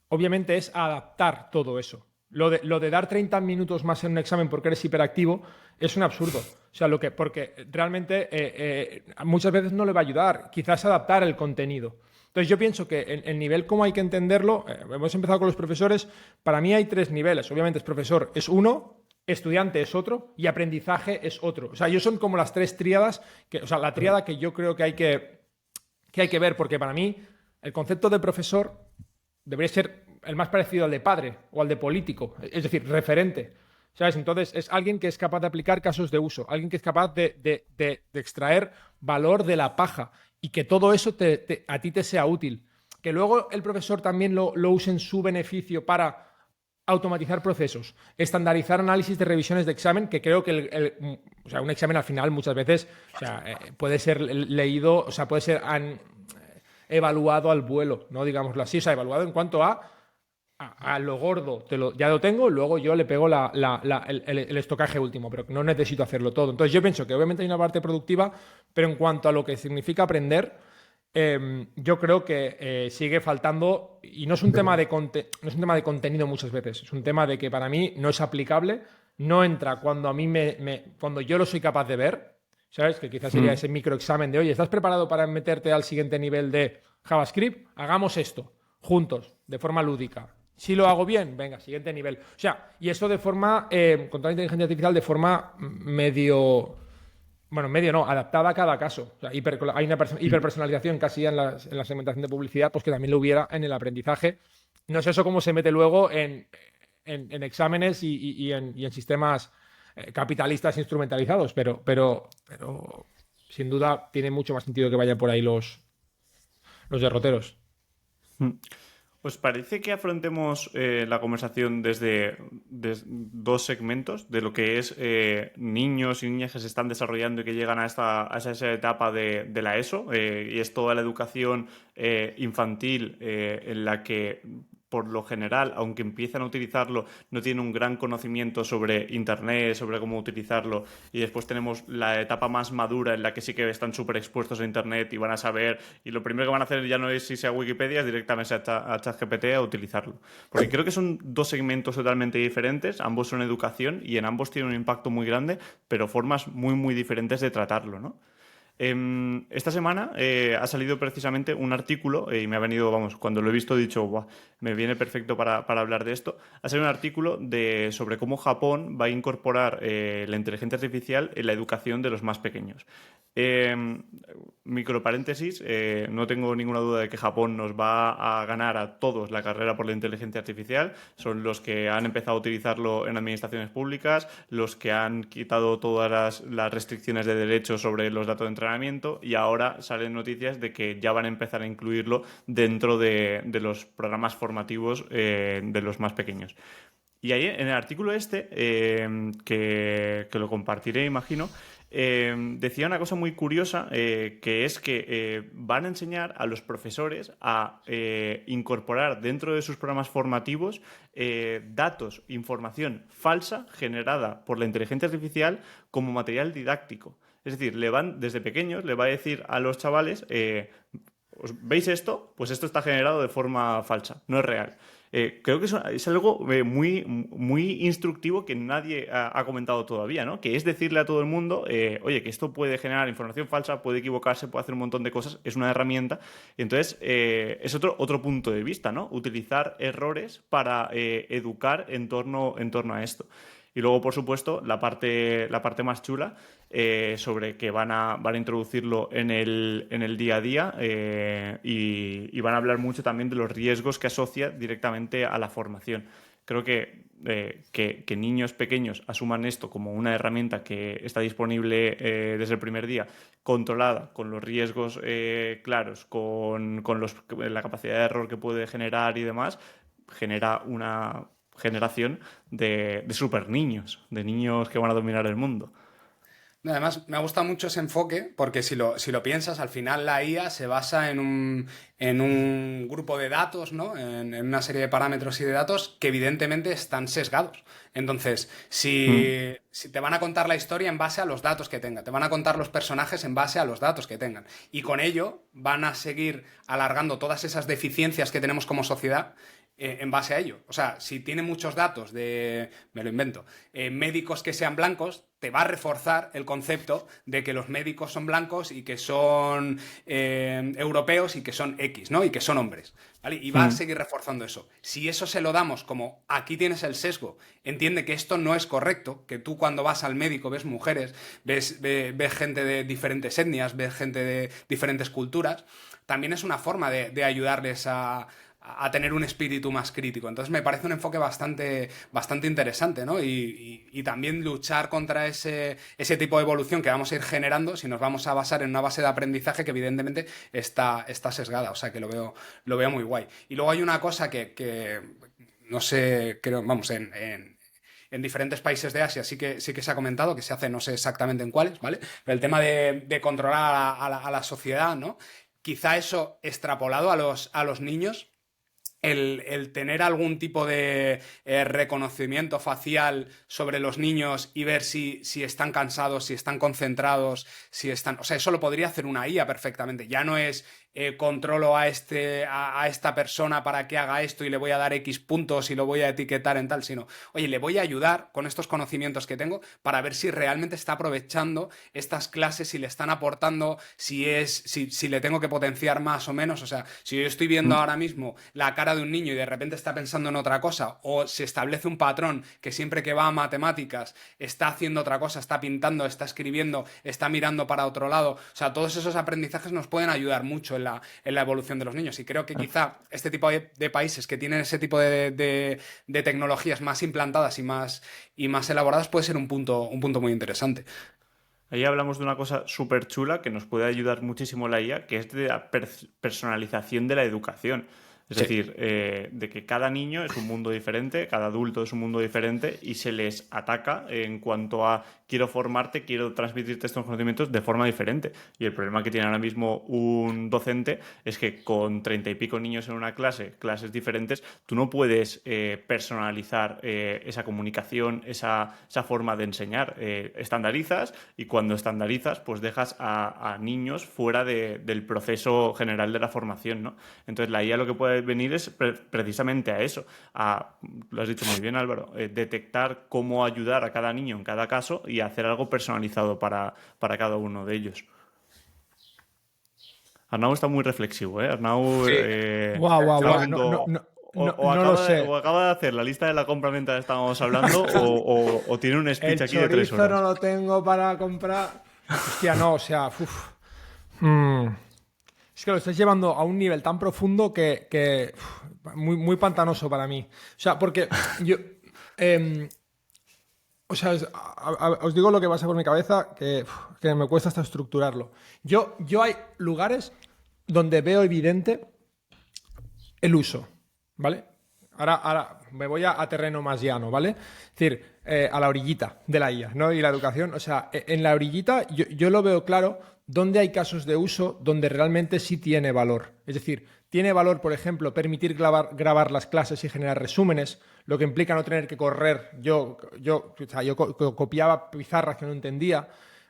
[SPEAKER 3] obviamente, es adaptar todo eso. Lo de dar 30 minutos más en un examen porque eres hiperactivo es un absurdo. O sea, porque realmente muchas veces no le va a ayudar. Quizás adaptar el contenido. Entonces, yo pienso que el nivel como hay que entenderlo, hemos empezado con los profesores, para mí hay 3 niveles. Obviamente, profesor es uno, estudiante es otro y aprendizaje es otro. O sea, ellos son como las 3 tríadas, o sea, la tríada que yo creo que hay que ver, porque para mí el concepto de profesor debería ser el más parecido al de padre o al de político, es decir, referente. ¿Sabes? Entonces, es alguien que es capaz de aplicar casos de uso, alguien que es capaz de extraer valor de la paja y que todo eso a ti te sea útil. Que luego el profesor también lo use en su beneficio para automatizar procesos, estandarizar análisis de revisiones de examen, que creo que o sea, un examen al final muchas veces, o sea, puede ser leído, o sea, puede ser evaluado al vuelo, ¿no? Digámoslo así, o sea, evaluado en cuanto a lo gordo, ya lo tengo, luego yo le pego el estocaje último, pero no necesito hacerlo todo. Entonces yo pienso que obviamente hay una parte productiva, pero en cuanto a lo que significa aprender, yo creo que sigue faltando, y no es un tema de contenido muchas veces, es un tema de que para mí no es aplicable, no entra cuando a mí cuando yo lo soy capaz de ver, ¿sabes? Que quizás sería ese microexamen de, oye, ¿estás preparado para meterte al siguiente nivel de JavaScript? Hagamos esto, juntos, de forma lúdica. Si lo hago bien, venga, siguiente nivel. O sea, y eso de forma, con toda la inteligencia artificial, de forma medio no, adaptada a cada caso. O sea, hay una hiperpersonalización casi en la segmentación de publicidad, pues que también lo hubiera en el aprendizaje. No sé eso cómo se mete luego en exámenes y en sistemas capitalistas instrumentalizados, pero sin duda tiene mucho más sentido que vayan por ahí los derroteros.
[SPEAKER 1] ¿Os parece que afrontemos la conversación desde 2 segmentos? De lo que es niños y niñas que se están desarrollando y que llegan a esa etapa de la ESO, y es toda la educación infantil en la que por lo general, aunque empiezan a utilizarlo, no tienen un gran conocimiento sobre Internet, sobre cómo utilizarlo, y después tenemos la etapa más madura en la que sí que están súper expuestos a Internet y van a saber, y lo primero que van a hacer ya no es irse a Wikipedia, es directamente a ChatGPT a utilizarlo. Porque creo que son dos segmentos totalmente diferentes, ambos son educación y en ambos tienen un impacto muy grande, pero formas muy, muy diferentes de tratarlo, ¿no? Esta semana ha salido precisamente un artículo y me ha venido, vamos, cuando lo he visto he dicho, "Buah, me viene perfecto para hablar de esto". Ha salido un artículo sobre cómo Japón va a incorporar la inteligencia artificial en la educación de los más pequeños. Microparéntesis, no tengo ninguna duda de que Japón nos va a ganar a todos la carrera por la inteligencia artificial. Son los que han empezado a utilizarlo en administraciones públicas, los que han quitado todas las restricciones de derechos sobre los datos de entrenamiento, y ahora salen noticias de que ya van a empezar a incluirlo dentro de los programas formativos de los más pequeños. Y ahí en el artículo que lo compartiré, imagino, decía una cosa muy curiosa, que es que van a enseñar a los profesores a incorporar dentro de sus programas formativos datos, información falsa generada por la inteligencia artificial como material didáctico. Es decir, desde pequeños le va a decir a los chavales, ¿veis esto? Pues esto está generado de forma falsa, no es real. Creo que es algo muy, muy instructivo que nadie ha comentado todavía, ¿no? Que es decirle a todo el mundo, oye, que esto puede generar información falsa, puede equivocarse, puede hacer un montón de cosas, es una herramienta. Y entonces, es otro punto de vista, ¿no? Utilizar errores para educar en torno a esto. Y luego, por supuesto, la parte más chula, sobre que van a introducirlo en el día a día, y van a hablar mucho también de los riesgos que asocia directamente a la formación. Creo que niños pequeños asuman esto como una herramienta que está disponible desde el primer día, controlada, con los riesgos claros, con la capacidad de error que puede generar y demás, genera una generación de super niños, de niños que van a dominar el mundo.
[SPEAKER 2] Además, me gusta mucho ese enfoque porque si lo piensas, al final la IA se basa en un grupo de datos, ¿no? En una serie de parámetros y de datos que evidentemente están sesgados. Entonces, si te van a contar la historia en base a los datos que tengan, te van a contar los personajes en base a los datos que tengan. Y con ello van a seguir alargando todas esas deficiencias que tenemos como sociedad en base a ello. O sea, si tiene muchos datos me lo invento, médicos que sean blancos, te va a reforzar el concepto de que los médicos son blancos y que son europeos y que son X, ¿no? Y que son hombres, ¿vale? Y va a seguir reforzando eso. Si eso se lo damos como aquí tienes el sesgo, entiende que esto no es correcto, que tú cuando vas al médico ves mujeres, ves gente de diferentes etnias, ves gente de diferentes culturas, también es una forma de ayudarles a tener un espíritu más crítico. Entonces me parece un enfoque bastante interesante, ¿no? Y también luchar contra ese tipo de evolución que vamos a ir generando si nos vamos a basar en una base de aprendizaje que evidentemente está sesgada. O sea que lo veo muy guay. Y luego hay una cosa que no sé, creo, vamos, en diferentes países de Asia sí que se ha comentado, que se hace, no sé exactamente en cuáles, ¿vale? Pero el tema de controlar a la sociedad, ¿no? Quizá eso extrapolado a los niños, el tener algún tipo de reconocimiento facial sobre los niños y ver si están cansados, si están concentrados, si están... O sea, eso lo podría hacer una IA perfectamente. Ya no es controlo a esta persona para que haga esto y le voy a dar X puntos y lo voy a etiquetar en tal, sino, oye, le voy a ayudar con estos conocimientos que tengo para ver si realmente está aprovechando estas clases, si le están aportando, si le tengo que potenciar más o menos. O sea, si yo estoy viendo ahora mismo la cara de un niño y de repente está pensando en otra cosa, o se establece un patrón que siempre que va a matemáticas está haciendo otra cosa, está pintando, está escribiendo, está mirando para otro lado. O sea, todos esos aprendizajes nos pueden ayudar mucho en la evolución de los niños. Y creo que quizá este tipo de países que tienen ese tipo de tecnologías más implantadas y más elaboradas puede ser un punto muy interesante.
[SPEAKER 1] Ahí hablamos de una cosa súper chula que nos puede ayudar muchísimo la IA, que es de la personalización de la educación. Es
[SPEAKER 2] Sí.
[SPEAKER 1] decir, de que cada niño es un mundo diferente, cada adulto es un mundo diferente y se les ataca en cuanto a quiero formarte, quiero transmitirte estos conocimientos de forma diferente. Y el problema que tiene ahora mismo un docente es que con 30 y pico niños en una clase, clases diferentes, tú no puedes personalizar esa comunicación, esa forma de enseñar. Estandarizas y cuando estandarizas, pues dejas a niños fuera del proceso general de la formación, ¿no? Entonces la IA lo que puede venir es precisamente a eso, lo has dicho muy bien Álvaro, detectar cómo ayudar a cada niño en cada caso y hacer algo personalizado para cada uno de ellos. Arnau está muy reflexivo, ¿eh? Arnau
[SPEAKER 2] Sí.
[SPEAKER 3] Guau, guau,
[SPEAKER 1] está
[SPEAKER 3] guau. No,
[SPEAKER 1] haciendo...
[SPEAKER 3] no, no,
[SPEAKER 1] O,
[SPEAKER 3] no,
[SPEAKER 1] o
[SPEAKER 3] no lo
[SPEAKER 1] acaba de,
[SPEAKER 3] sé.
[SPEAKER 1] o acaba de hacer la lista de la compra mientras estábamos hablando o tiene un speech
[SPEAKER 3] El
[SPEAKER 1] aquí de 3 horas.
[SPEAKER 3] chorizo no lo tengo para comprar. Hostia, no, o sea, uf. Mm. Es que lo estáis llevando a un nivel tan profundo muy, muy pantanoso para mí. O sea, porque yo. em, o sea, os digo lo que pasa por mi cabeza, que me cuesta hasta estructurarlo. Yo hay lugares donde veo evidente el uso, ¿vale? Ahora me voy a terreno más llano, ¿vale? Es decir, a la orillita de la IA, ¿no? Y la educación, o sea, en la orillita yo lo veo claro donde hay casos de uso donde realmente sí tiene valor. Es decir, tiene valor, por ejemplo, permitir grabar las clases y generar resúmenes, lo que implica no tener que correr. Yo copiaba pizarras que no entendía.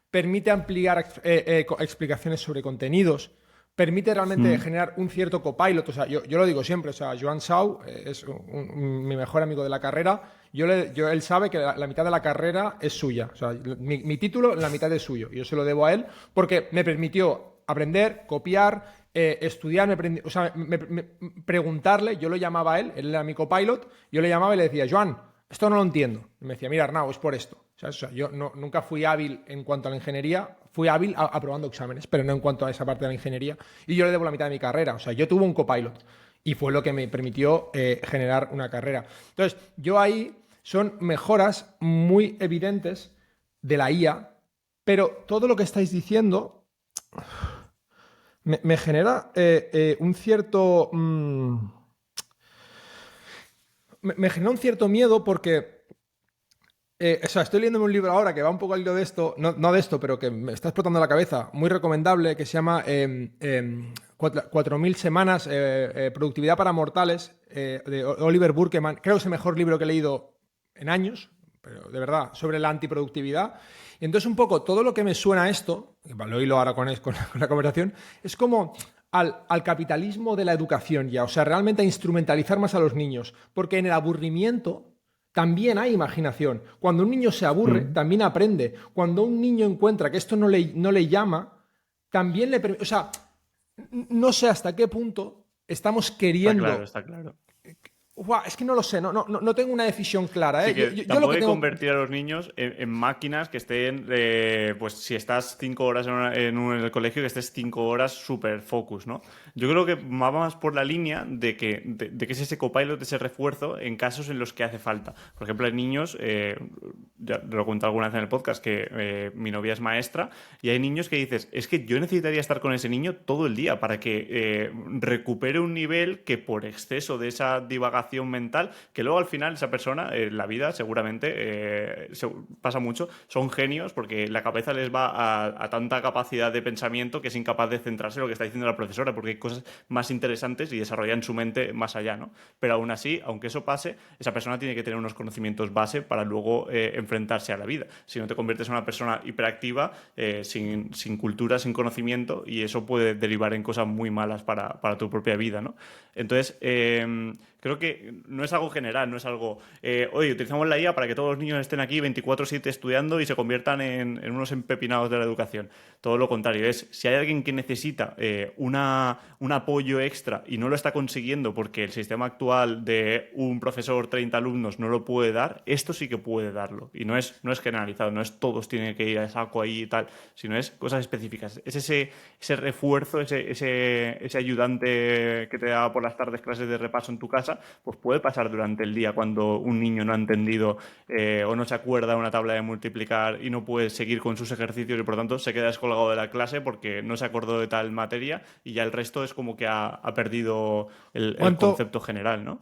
[SPEAKER 3] Permite ampliar explicaciones sobre contenidos, permite realmente
[SPEAKER 1] Mm.
[SPEAKER 3] generar un cierto copilot. O sea, yo lo digo siempre, o sea, Joan Sau es mi mejor amigo de la carrera. Él sabe que la mitad de la carrera es suya. O sea, mi título, la mitad es suyo. Yo se lo debo a él porque me permitió aprender, copiar, estudiar, o sea, preguntarle. Yo lo llamaba a él era mi copilot. Yo le llamaba y le decía, Joan, esto no lo entiendo. Y me decía, mira, Arnau, es por esto. O sea, yo nunca fui hábil en cuanto a la ingeniería, fui hábil aprobando exámenes, pero no en cuanto a esa parte de la ingeniería. Y yo le debo la mitad de mi carrera. O sea, yo tuve un copilot y fue lo que me permitió generar una carrera. Entonces, yo ahí son mejoras muy evidentes de la IA, pero todo lo que estáis diciendo me genera un cierto... me genera un cierto miedo porque o sea, estoy leyendo un libro ahora que va un poco al hilo de esto, no de esto, pero que me está explotando la cabeza, muy recomendable, que se llama 4000 semanas, productividad para mortales, de Oliver Burkeman. Creo que es el mejor libro que he leído en años, pero de verdad, sobre la antiproductividad. Y entonces un poco todo lo que me suena a esto, lo hilo ahora con la conversación, es como al capitalismo de la educación ya, o sea, realmente a instrumentalizar más a los niños, porque en el aburrimiento también hay imaginación. Cuando un niño se aburre,
[SPEAKER 1] Mm.
[SPEAKER 3] también aprende. Cuando un niño encuentra que esto no le llama, también le permite... O sea, no sé hasta qué punto estamos
[SPEAKER 1] Está claro,
[SPEAKER 3] queriendo...
[SPEAKER 1] está claro.
[SPEAKER 3] Uah, es que no lo sé, no tengo una decisión clara.
[SPEAKER 1] Sí, que
[SPEAKER 3] Yo lo
[SPEAKER 1] tampoco
[SPEAKER 3] que
[SPEAKER 1] hay que
[SPEAKER 3] tengo...
[SPEAKER 1] convertir a los niños en máquinas que estén, pues si estás 5 horas en el colegio, que estés 5 horas super focus, ¿no? Yo creo que va más por la línea de que es ese copilot, ese refuerzo en casos en los que hace falta. Por ejemplo, hay niños, ya lo he contado alguna vez en el podcast, que mi novia es maestra, y hay niños que dices, es que yo necesitaría estar con ese niño todo el día para que recupere un nivel que por exceso de esa divagación mental, que luego al final esa persona, la vida seguramente pasa mucho, son genios porque la cabeza les va a tanta capacidad de pensamiento que es incapaz de centrarse en lo que está diciendo la profesora porque hay cosas más interesantes y desarrollan su mente más allá, ¿no? Pero aún así, aunque eso pase, esa persona tiene que tener unos conocimientos base para luego enfrentarse a la vida. Si no te conviertes en una persona hiperactiva, sin cultura, sin conocimiento, y eso puede derivar en cosas muy malas para tu propia vida, ¿no? Entonces, creo que no es algo general, no es algo, oye, utilizamos la IA para que todos los niños estén aquí 24/7 estudiando y se conviertan en unos empepinados de la educación. Todo lo contrario, es si hay alguien que necesita un apoyo extra y no lo está consiguiendo porque el sistema actual de un profesor, 30 alumnos no lo puede dar, esto sí que puede darlo. Y no es generalizado, no es todos tienen que ir a saco ahí y tal, sino es cosas específicas. Es ese refuerzo, ese ayudante que te da por las tardes clases de repaso en tu casa, pues puede pasar durante el día cuando un niño no ha entendido o no se acuerda de una tabla de multiplicar y no puede seguir con sus ejercicios y por tanto se queda descolgado de la clase porque no se acordó de tal materia y ya el resto es como que ha perdido el
[SPEAKER 3] ¿Cuánto,
[SPEAKER 1] concepto general, ¿no?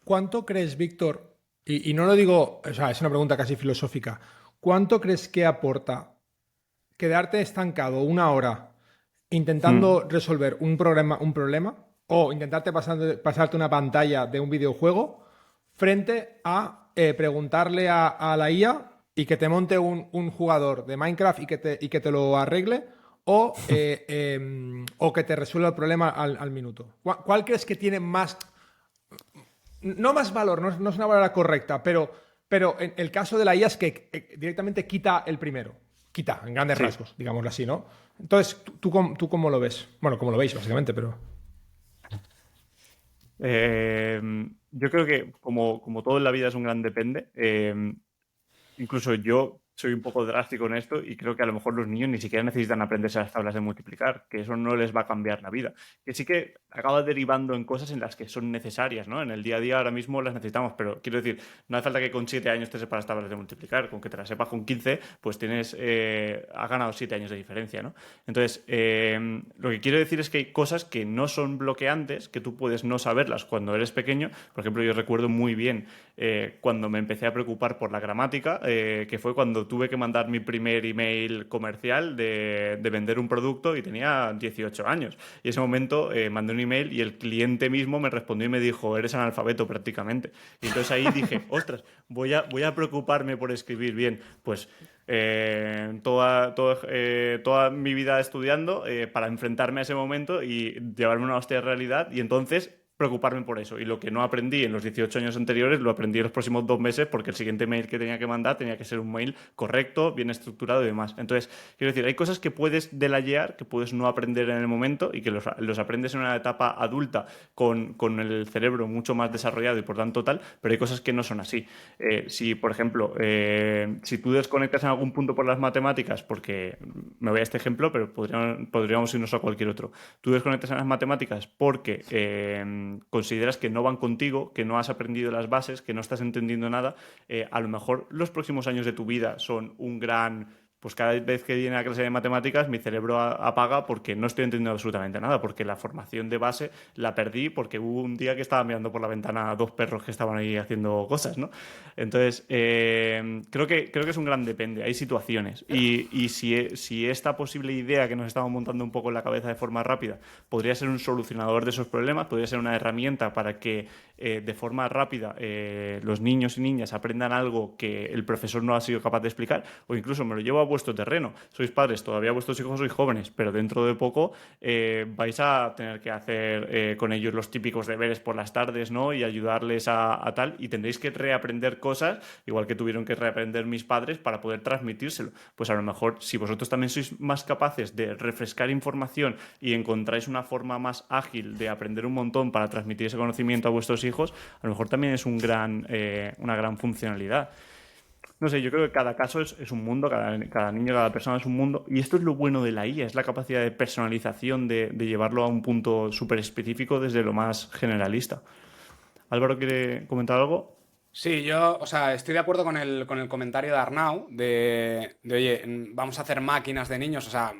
[SPEAKER 3] cuánto crees, Víctor? Y no lo digo, o sea, es una pregunta casi filosófica. ¿Cuánto crees que aporta quedarte estancado una hora
[SPEAKER 1] Mm.
[SPEAKER 3] intentando resolver un problema o intentarte pasarte una pantalla de un videojuego frente a preguntarle a la IA y que te monte un jugador de Minecraft y que te lo arregle o que te resuelva el problema al minuto? ¿Cuál crees que tiene más, no más valor, no es una palabra correcta, pero en el caso de la IA es que directamente quita el primero? Quita, en grandes
[SPEAKER 1] Sí.
[SPEAKER 3] rasgos, digámoslo así, ¿no? Entonces, ¿tú cómo lo ves? Bueno, como lo veis, básicamente, pero...
[SPEAKER 1] Eh, yo creo que como todo en la vida es un gran depende, incluso yo soy un poco drástico en esto y creo que a lo mejor los niños ni siquiera necesitan aprenderse las tablas de multiplicar, que eso no les va a cambiar la vida. Que sí que acaba derivando en cosas en las que son necesarias, ¿no? En el día a día ahora mismo las necesitamos, pero quiero decir, no hace falta que con 7 años te sepas las tablas de multiplicar, con que te las sepas con 15, pues has ganado 7 años de diferencia, ¿no? Entonces, lo que quiero decir es que hay cosas que no son bloqueantes, que tú puedes no saberlas cuando eres pequeño. Por ejemplo, yo recuerdo muy bien cuando me empecé a preocupar por la gramática, que fue cuando tuve que mandar mi primer email comercial de vender un producto y tenía 18 años. Y en ese momento mandé un email y el cliente mismo me respondió y me dijo, eres analfabeto prácticamente. Y entonces ahí dije, ostras, voy a preocuparme por escribir bien. Pues toda mi vida estudiando para enfrentarme a ese momento y llevarme una hostia de realidad y entonces preocuparme por eso. Y lo que no aprendí en los 18 años anteriores, lo aprendí en los próximos 2 meses porque el siguiente mail que tenía que mandar tenía que ser un mail correcto, bien estructurado y demás. Entonces, quiero decir, hay cosas que puedes delayear, que puedes no aprender en el momento y que los aprendes en una etapa adulta con el cerebro mucho más desarrollado y por tanto tal, pero hay cosas que no son así. Si, por ejemplo, si tú desconectas en algún punto por las matemáticas, porque me voy a este ejemplo, pero podríamos irnos a cualquier otro. Tú desconectas en las matemáticas porque consideras que no van contigo, que no has aprendido las bases, que no estás entendiendo nada, a lo mejor los próximos años de tu vida son un gran... Pues cada vez que viene a clase de matemáticas mi cerebro apaga porque no estoy entendiendo absolutamente nada, porque la formación de base la perdí porque hubo un día que estaba mirando por la ventana a dos perros que estaban ahí haciendo cosas, ¿no? Entonces, creo que es un gran depende. Hay situaciones. Y si esta posible idea que nos estamos montando un poco en la cabeza de forma rápida podría ser un solucionador de esos problemas, podría ser una herramienta para que de forma rápida los niños y niñas aprendan algo que el profesor no ha sido capaz de explicar, o incluso me lo llevo a vuestro terreno. Sois padres, todavía vuestros hijos sois jóvenes, pero dentro de poco vais a tener que hacer con ellos los típicos deberes por las tardes, ¿no? Y ayudarles a tal, y tendréis que reaprender cosas, igual que tuvieron que reaprender mis padres para poder transmitírselo. Pues a lo mejor, si vosotros también sois más capaces de refrescar información y encontráis una forma más ágil de aprender un montón para transmitir ese conocimiento a vuestros hijos, a lo mejor también es una gran funcionalidad. No sé, yo creo que cada caso es un mundo, cada niño, cada persona es un mundo, y esto es lo bueno de la IA, es la capacidad de personalización, de llevarlo a un punto súper específico desde lo más generalista. Álvaro, ¿quiere comentar algo?
[SPEAKER 2] Sí, yo, o sea, estoy de acuerdo con el comentario de Arnau oye, vamos a hacer máquinas de niños, o sea,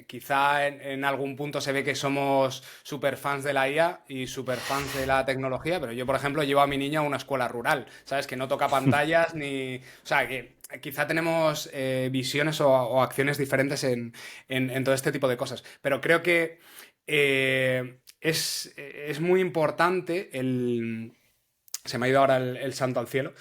[SPEAKER 2] quizá en algún punto se ve que somos super fans de la IA y super fans de la tecnología, pero yo, por ejemplo, llevo a mi niña a una escuela rural, ¿sabes? Que no toca pantallas ni... O sea, que quizá tenemos visiones o acciones diferentes en todo este tipo de cosas, pero creo que es muy importante el... Se me ha ido ahora el santo al cielo.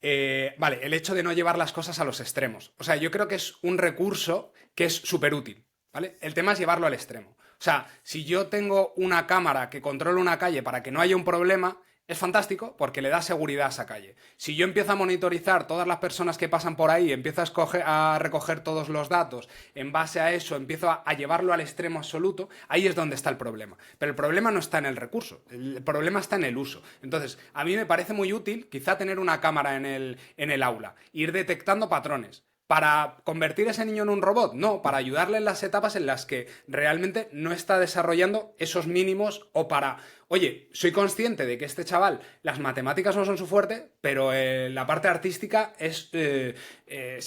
[SPEAKER 2] Vale, el hecho de no llevar las cosas a los extremos. O sea, yo creo que es un recurso que es súper útil, ¿vale? El tema es llevarlo al extremo. O sea, si yo tengo una cámara que controla una calle para que no haya un problema, es fantástico porque le da seguridad a esa calle. Si yo empiezo a monitorizar todas las personas que pasan por ahí, empiezo a recoger todos los datos, en base a eso empiezo a llevarlo al extremo absoluto, ahí es donde está el problema. Pero el problema no está en el recurso, el problema está en el uso. Entonces, a mí me parece muy útil quizá tener una cámara en el aula, ir detectando patrones. para convertir a ese niño en un robot, no, para ayudarle en las etapas en las que realmente no está desarrollando esos mínimos o para, oye, soy consciente de que este chaval, las matemáticas no son su fuerte, pero la parte artística se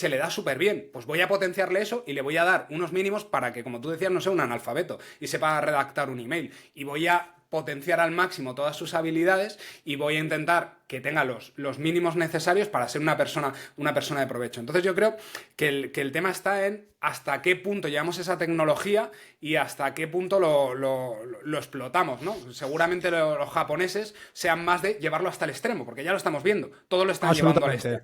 [SPEAKER 2] le da súper bien. Pues voy a potenciarle eso y le voy a dar unos mínimos para que, como tú decías, no sea un analfabeto y sepa redactar un email. Y voy a potenciar al máximo todas sus habilidades y voy a intentar que tenga los mínimos necesarios para ser una persona de provecho. Entonces yo creo que el tema está en hasta qué punto llevamos esa tecnología y hasta qué punto lo explotamos, ¿no? Seguramente los japoneses sean más de llevarlo hasta el extremo, porque ya lo estamos viendo, todo lo están llevando al extremo.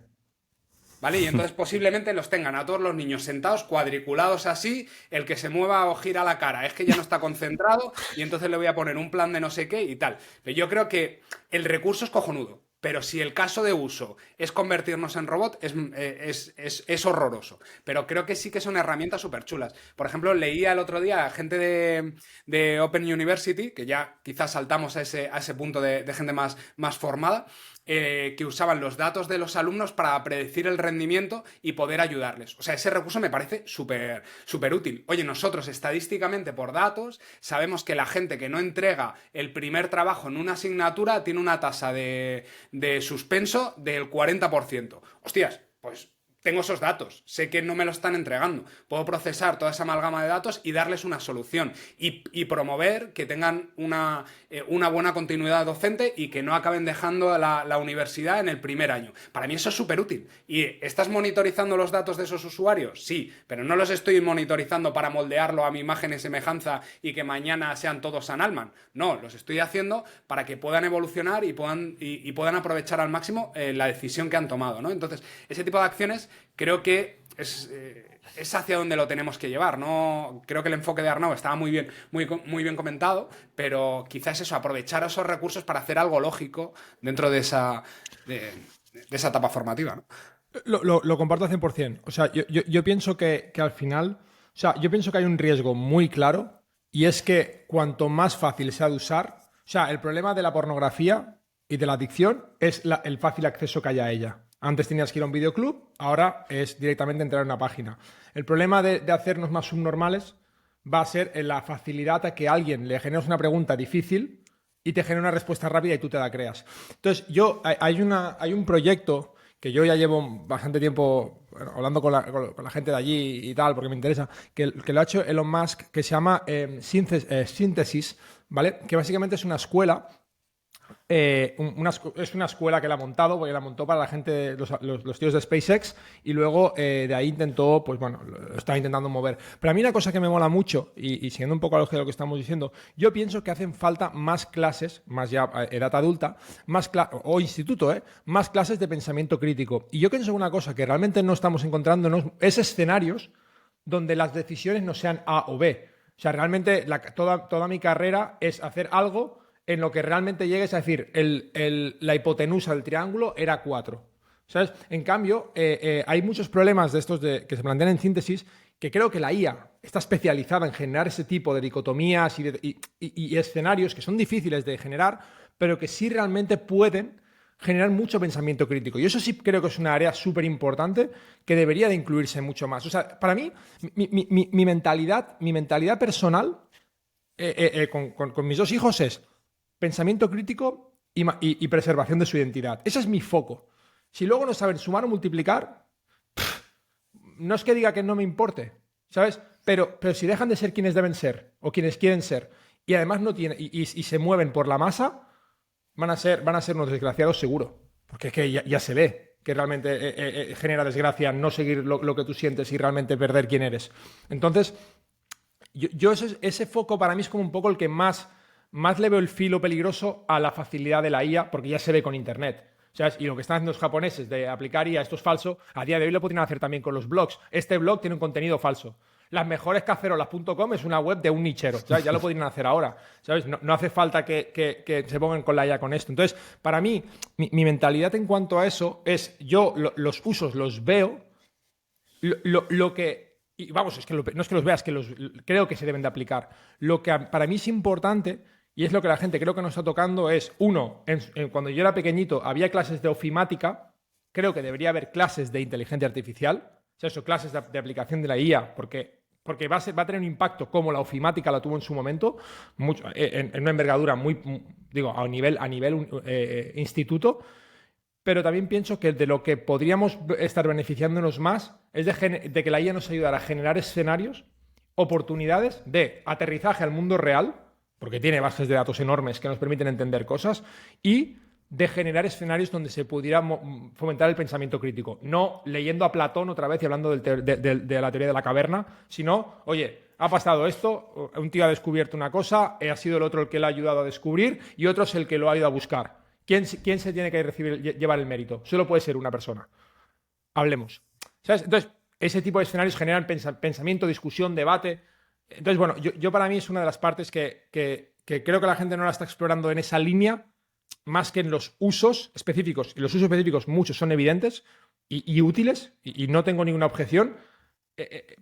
[SPEAKER 2] ¿Vale? Y entonces posiblemente los tengan a todos los niños sentados, cuadriculados así, el que se mueva o gira la cara es que ya no está concentrado y entonces le voy a poner un plan de no sé qué y tal. Pero yo creo que el recurso es cojonudo, pero si el caso de uso es convertirnos en robot, es horroroso. Pero creo que sí que son herramientas súper chulas. Por ejemplo, leía el otro día a gente de Open University, que ya quizás saltamos a ese punto de gente más formada, que usaban los datos de los alumnos para predecir el rendimiento y poder ayudarles. O sea, ese recurso me parece súper útil. Oye, nosotros estadísticamente por datos sabemos que la gente que no entrega el primer trabajo en una asignatura tiene una tasa de suspenso del 40%. Hostias, pues tengo esos datos, sé que no me lo están entregando, puedo procesar toda esa amalgama de datos y darles una solución y promover que tengan una buena continuidad docente y que no acaben dejando la universidad en el primer año. Para mí eso es súper útil. ¿Y estás monitorizando los datos de esos usuarios? Sí, pero no los estoy monitorizando para moldearlo a mi imagen y semejanza y que mañana sean todos San Altman. No, los estoy haciendo para que puedan evolucionar y puedan aprovechar al máximo la decisión que han tomado, ¿no? Entonces, ese tipo de acciones creo que es hacia donde lo tenemos que llevar, ¿no? Creo que el enfoque de Arnau estaba muy bien comentado, pero quizás eso, aprovechar esos recursos para hacer algo lógico dentro de esa etapa formativa, ¿no?
[SPEAKER 3] Lo comparto al 100%. O sea, yo pienso que al final, o sea, yo pienso que hay un riesgo muy claro y es que cuanto más fácil sea de usar, o sea, el problema de la pornografía y de la adicción es el fácil acceso que hay a ella. Antes tenías que ir a un videoclub, ahora es directamente entrar en una página. El problema de hacernos más subnormales va a ser en la facilidad a que a alguien le generes una pregunta difícil y te genere una respuesta rápida y tú te la creas. Entonces, hay un proyecto que yo ya llevo bastante tiempo hablando con la gente de allí y tal, porque me interesa, que lo ha hecho Elon Musk, que se llama Synthesis, ¿vale? Que básicamente es una escuela. Es una escuela que la ha montado, porque la montó para la gente, los tíos de SpaceX, y luego de ahí intentó, pues bueno, lo está intentando mover. Pero a mí una cosa que me mola mucho, y siguiendo un poco a lo que estamos diciendo, yo pienso que hacen falta más clases, más ya edad adulta, o instituto, más clases de pensamiento crítico. Y yo pienso una cosa que realmente no estamos encontrando, es escenarios donde las decisiones no sean A o B. O sea, realmente toda mi carrera es hacer algo en lo que realmente llegues a decir, la hipotenusa del triángulo era 4. ¿Sabes? En cambio, hay muchos problemas de estos que se plantean en síntesis que creo que la IA está especializada en generar ese tipo de dicotomías y escenarios que son difíciles de generar, pero que sí realmente pueden generar mucho pensamiento crítico. Y eso sí creo que es una área súper importante que debería de incluirse mucho más. O sea, para mí, mi mentalidad personal con mis dos hijos es pensamiento crítico y preservación de su identidad. Ese es mi foco. Si luego no saben sumar o multiplicar, no es que diga que no me importe, ¿sabes? Pero si dejan de ser quienes deben ser o quienes quieren ser y además no tienen y se mueven por la masa, van a ser unos desgraciados seguro. Porque es que ya se ve que realmente genera desgracia no seguir lo que tú sientes y realmente perder quién eres. Entonces, yo ese foco para mí es como un poco el que más le veo el filo peligroso a la facilidad de la IA, porque ya se ve con Internet. ¿Sabes? Y lo que están haciendo los japoneses de aplicar IA, esto es falso, a día de hoy lo podrían hacer también con los blogs. Este blog tiene un contenido falso. Las mejores cacerolas.com es una web de un nichero. ¿Sabes? Ya lo podrían hacer ahora. ¿Sabes? No hace falta que se pongan con la IA con esto. Entonces, para mí, mi mentalidad en cuanto a eso es, yo los usos los veo, lo que... Y vamos, es que no es que los veas, que creo que se deben de aplicar. Lo que para mí es importante... Y es lo que la gente creo que nos está tocando es, uno, cuando yo era pequeñito había clases de ofimática, creo que debería haber clases de inteligencia artificial, o sea, eso, clases de aplicación de la IA, porque va a tener un impacto como la ofimática la tuvo en su momento, en una envergadura digo, a nivel instituto, pero también pienso que de lo que podríamos estar beneficiándonos más es de que la IA nos ayudara a generar escenarios, oportunidades de aterrizaje al mundo real, porque tiene bases de datos enormes que nos permiten entender cosas, y de generar escenarios donde se pudiera fomentar el pensamiento crítico. No leyendo a Platón otra vez y hablando de la teoría de la caverna, sino, oye, ha pasado esto, un tío ha descubierto una cosa, ha sido el otro el que lo ha ayudado a descubrir y otro es el que lo ha ido a buscar. ¿Quién se tiene que llevar el mérito? Solo puede ser una persona. Hablemos. ¿Sabes? Entonces, ese tipo de escenarios generan pensamiento, discusión, debate. Entonces, bueno, yo para mí es una de las partes que creo que la gente no la está explorando en esa línea, más que en los usos específicos. Y los usos específicos, muchos son evidentes y útiles, y no tengo ninguna objeción.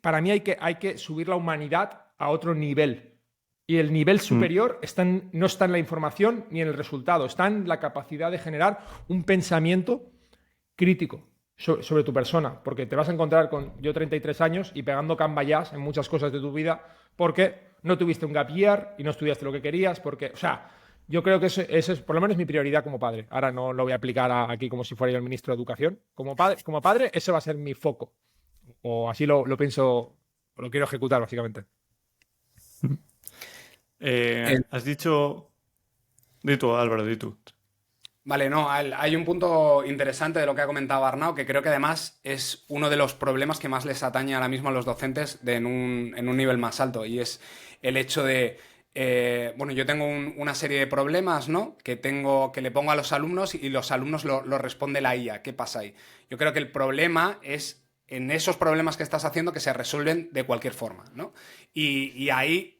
[SPEAKER 3] Para mí hay que subir la humanidad a otro nivel. Y el nivel superior no está en la información ni en el resultado, está en la capacidad de generar un pensamiento crítico sobre tu persona, porque te vas a encontrar con yo 33 años y pegando cambayas en muchas cosas de tu vida porque no tuviste un gap year y no estudiaste lo que querías, porque, o sea, yo creo que ese es por lo menos mi prioridad como padre. Ahora no lo voy a aplicar aquí como si fuera yo el ministro de Educación. Como padre, ese va a ser mi foco. O así lo pienso, lo quiero ejecutar, básicamente.
[SPEAKER 1] Has dicho... Di tú, Álvaro, di tú.
[SPEAKER 2] Vale, no, hay un punto interesante de lo que ha comentado Arnau, que creo que además es uno de los problemas que más les atañe ahora mismo a los docentes en un nivel más alto, y es el hecho de, bueno, yo tengo una serie de problemas, ¿no? Que le pongo a los alumnos y los alumnos lo responde la IA. ¿Qué pasa ahí? Yo creo que el problema es en esos problemas que estás haciendo que se resuelven de cualquier forma, ¿no? Y ahí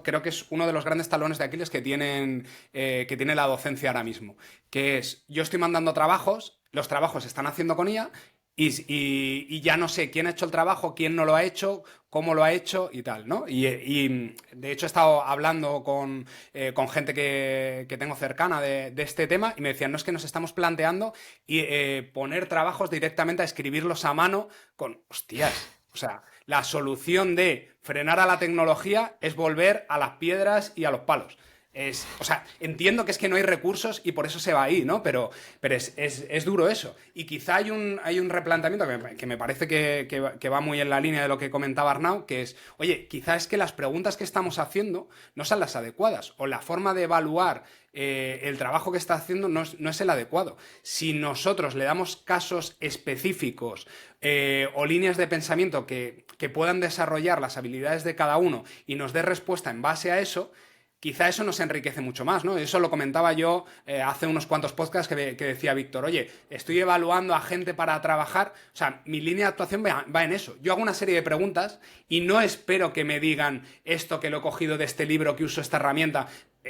[SPEAKER 2] creo que es uno de los grandes talones de Aquiles que tiene la docencia ahora mismo, que es, yo estoy mandando trabajos, los trabajos se están haciendo con IA y ya no sé quién ha hecho el trabajo, quién no lo ha hecho, cómo lo ha hecho y tal, ¿no? Y de hecho he estado hablando con gente que tengo cercana de este tema y me decían, no, es que nos estamos planteando poner trabajos directamente a escribirlos a mano hostias, o sea, la solución de frenar a la tecnología es volver a las piedras y a los palos. O sea, entiendo que es que no hay recursos y por eso se va ahí, ¿no? Pero es duro eso. Y quizá hay un replanteamiento que me parece que va muy en la línea de lo que comentaba Arnau, que es, oye, quizá es que las preguntas que estamos haciendo no son las adecuadas, o la forma de evaluar el trabajo que está haciendo no es el adecuado. Si nosotros le damos casos específicos o líneas de pensamiento que puedan desarrollar las habilidades de cada uno y nos dé respuesta en base a eso, quizá eso nos enriquece mucho más, ¿no? Eso lo comentaba yo hace unos cuantos podcasts que decía Víctor, oye, estoy evaluando a gente para trabajar, o sea, mi línea de actuación va en eso. Yo hago una serie de preguntas y no espero que me digan esto que lo he cogido de este libro, que uso esta herramienta.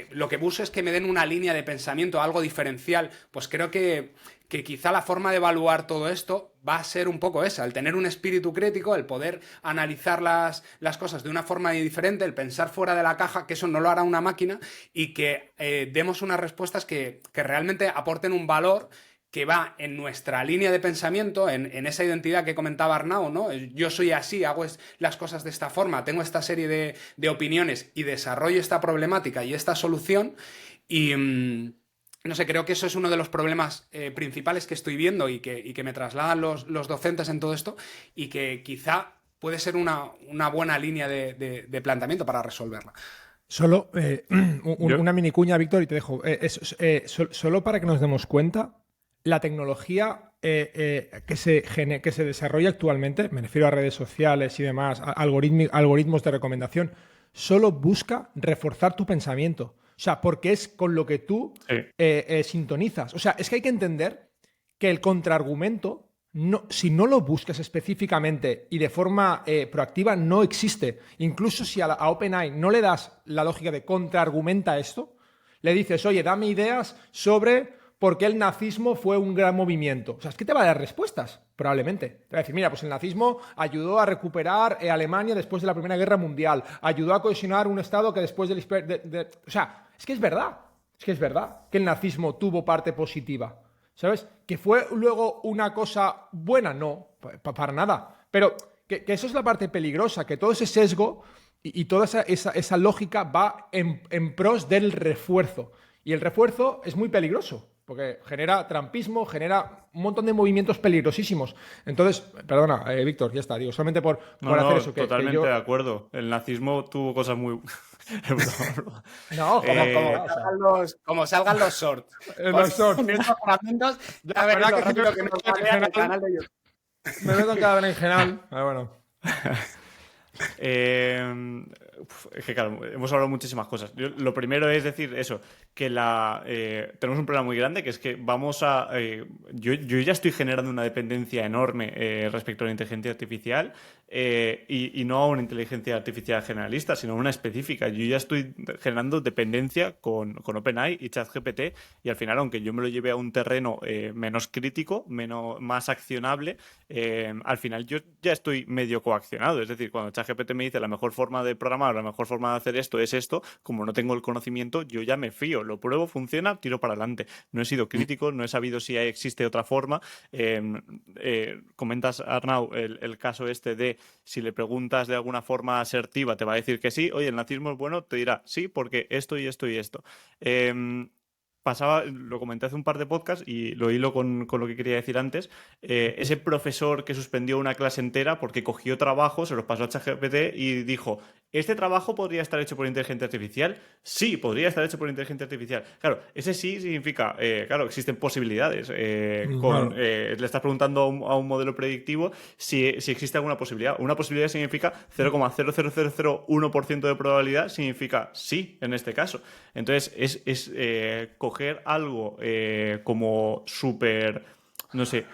[SPEAKER 2] Lo que busco es que me den una línea de pensamiento, algo diferencial. Pues creo que quizá la forma de evaluar todo esto va a ser un poco esa, el tener un espíritu crítico, el poder analizar las cosas de una forma diferente, el pensar fuera de la caja, que eso no lo hará una máquina, y que demos unas respuestas que realmente aporten un valor que va en nuestra línea de pensamiento, en esa identidad que comentaba Arnau, ¿no? Yo soy así, hago las cosas de esta forma, tengo esta serie de opiniones y desarrollo esta problemática y esta solución, y no sé, creo que eso es uno de los problemas principales que estoy viendo y que me trasladan los docentes en todo esto, y que quizá puede ser una buena línea de planteamiento para resolverla.
[SPEAKER 3] Solo una mini cuña, Víctor, y te dejo. Solo para que nos demos cuenta, la tecnología que se desarrolla actualmente, me refiero a redes sociales y demás, algoritmos de recomendación, solo busca reforzar tu pensamiento. O sea, porque es con lo que tú sintonizas. O sea, es que hay que entender que el contraargumento, si no lo buscas específicamente y de forma proactiva, no existe. Incluso si a OpenAI no le das la lógica de contraargumenta esto, le dices, oye, dame ideas sobre por qué el nazismo fue un gran movimiento. O sea, es que te va a dar respuestas, probablemente. Te va a decir, mira, pues el nazismo ayudó a recuperar Alemania después de la Primera Guerra Mundial, ayudó a cohesionar un Estado que después del... O sea, es que es verdad. Es que es verdad que el nazismo tuvo parte positiva. ¿Sabes? ¿Que fue luego una cosa buena? No, para nada. Pero que eso es la parte peligrosa, que todo ese sesgo y toda esa lógica va en pros del refuerzo. Y el refuerzo es muy peligroso, porque genera trampismo, genera un montón de movimientos peligrosísimos. Entonces, perdona, Víctor, ya está, digo, solamente
[SPEAKER 1] No,
[SPEAKER 3] por hacer
[SPEAKER 1] no,
[SPEAKER 3] eso, que
[SPEAKER 1] totalmente
[SPEAKER 3] yo...
[SPEAKER 1] de acuerdo. El nazismo tuvo cosas muy... Es broma, broma.
[SPEAKER 3] No,
[SPEAKER 2] Como,
[SPEAKER 3] joder,
[SPEAKER 2] como
[SPEAKER 1] Eh,
[SPEAKER 3] o sea,
[SPEAKER 2] salgan los, como salgan los shorts.
[SPEAKER 3] los shorts.
[SPEAKER 2] En estos fragmentos, ya
[SPEAKER 3] La
[SPEAKER 2] veréis
[SPEAKER 3] verdad
[SPEAKER 2] lo
[SPEAKER 3] que si me
[SPEAKER 2] rápido
[SPEAKER 3] meto
[SPEAKER 2] que
[SPEAKER 3] en
[SPEAKER 2] nos
[SPEAKER 3] cada
[SPEAKER 2] banean el
[SPEAKER 3] berenjenal,
[SPEAKER 2] canal de YouTube.
[SPEAKER 3] me meto en cada berenjenal, pero bueno.
[SPEAKER 1] Es que claro, hemos hablado muchísimas cosas. Lo primero es decir eso, que tenemos un problema muy grande, que es que vamos a... yo ya estoy generando una dependencia enorme respecto a la inteligencia artificial y no a una inteligencia artificial generalista, sino a una específica. Yo ya estoy generando dependencia con OpenAI y ChatGPT y al final, aunque yo me lo lleve a un terreno menos crítico, más accionable, al final yo ya estoy medio coaccionado. Es decir, cuando ChatGPT me dice la mejor forma de programar, la mejor forma de hacer esto es esto, como no tengo el conocimiento, yo ya me fío, lo pruebo, funciona, tiro para adelante. No he sido crítico, no he sabido si existe otra forma. Comentas, Arnau, el caso este de si le preguntas de alguna forma asertiva, te va a decir que sí. Oye, el nazismo es bueno, te dirá sí, porque esto y esto y esto. Pasaba, lo comenté hace un par de podcasts y lo hilo con lo que quería decir antes. Ese profesor que suspendió una clase entera porque cogió trabajo, se los pasó a ChatGPT y dijo: ¿este trabajo podría estar hecho por inteligencia artificial? Sí, podría estar hecho por inteligencia artificial. Claro, ese sí significa, claro, existen posibilidades.
[SPEAKER 3] Claro.
[SPEAKER 1] Le estás preguntando a un modelo predictivo si existe alguna posibilidad. Una posibilidad significa 0,00001% de probabilidad, significa sí en este caso. Entonces, coger algo como súper, no sé,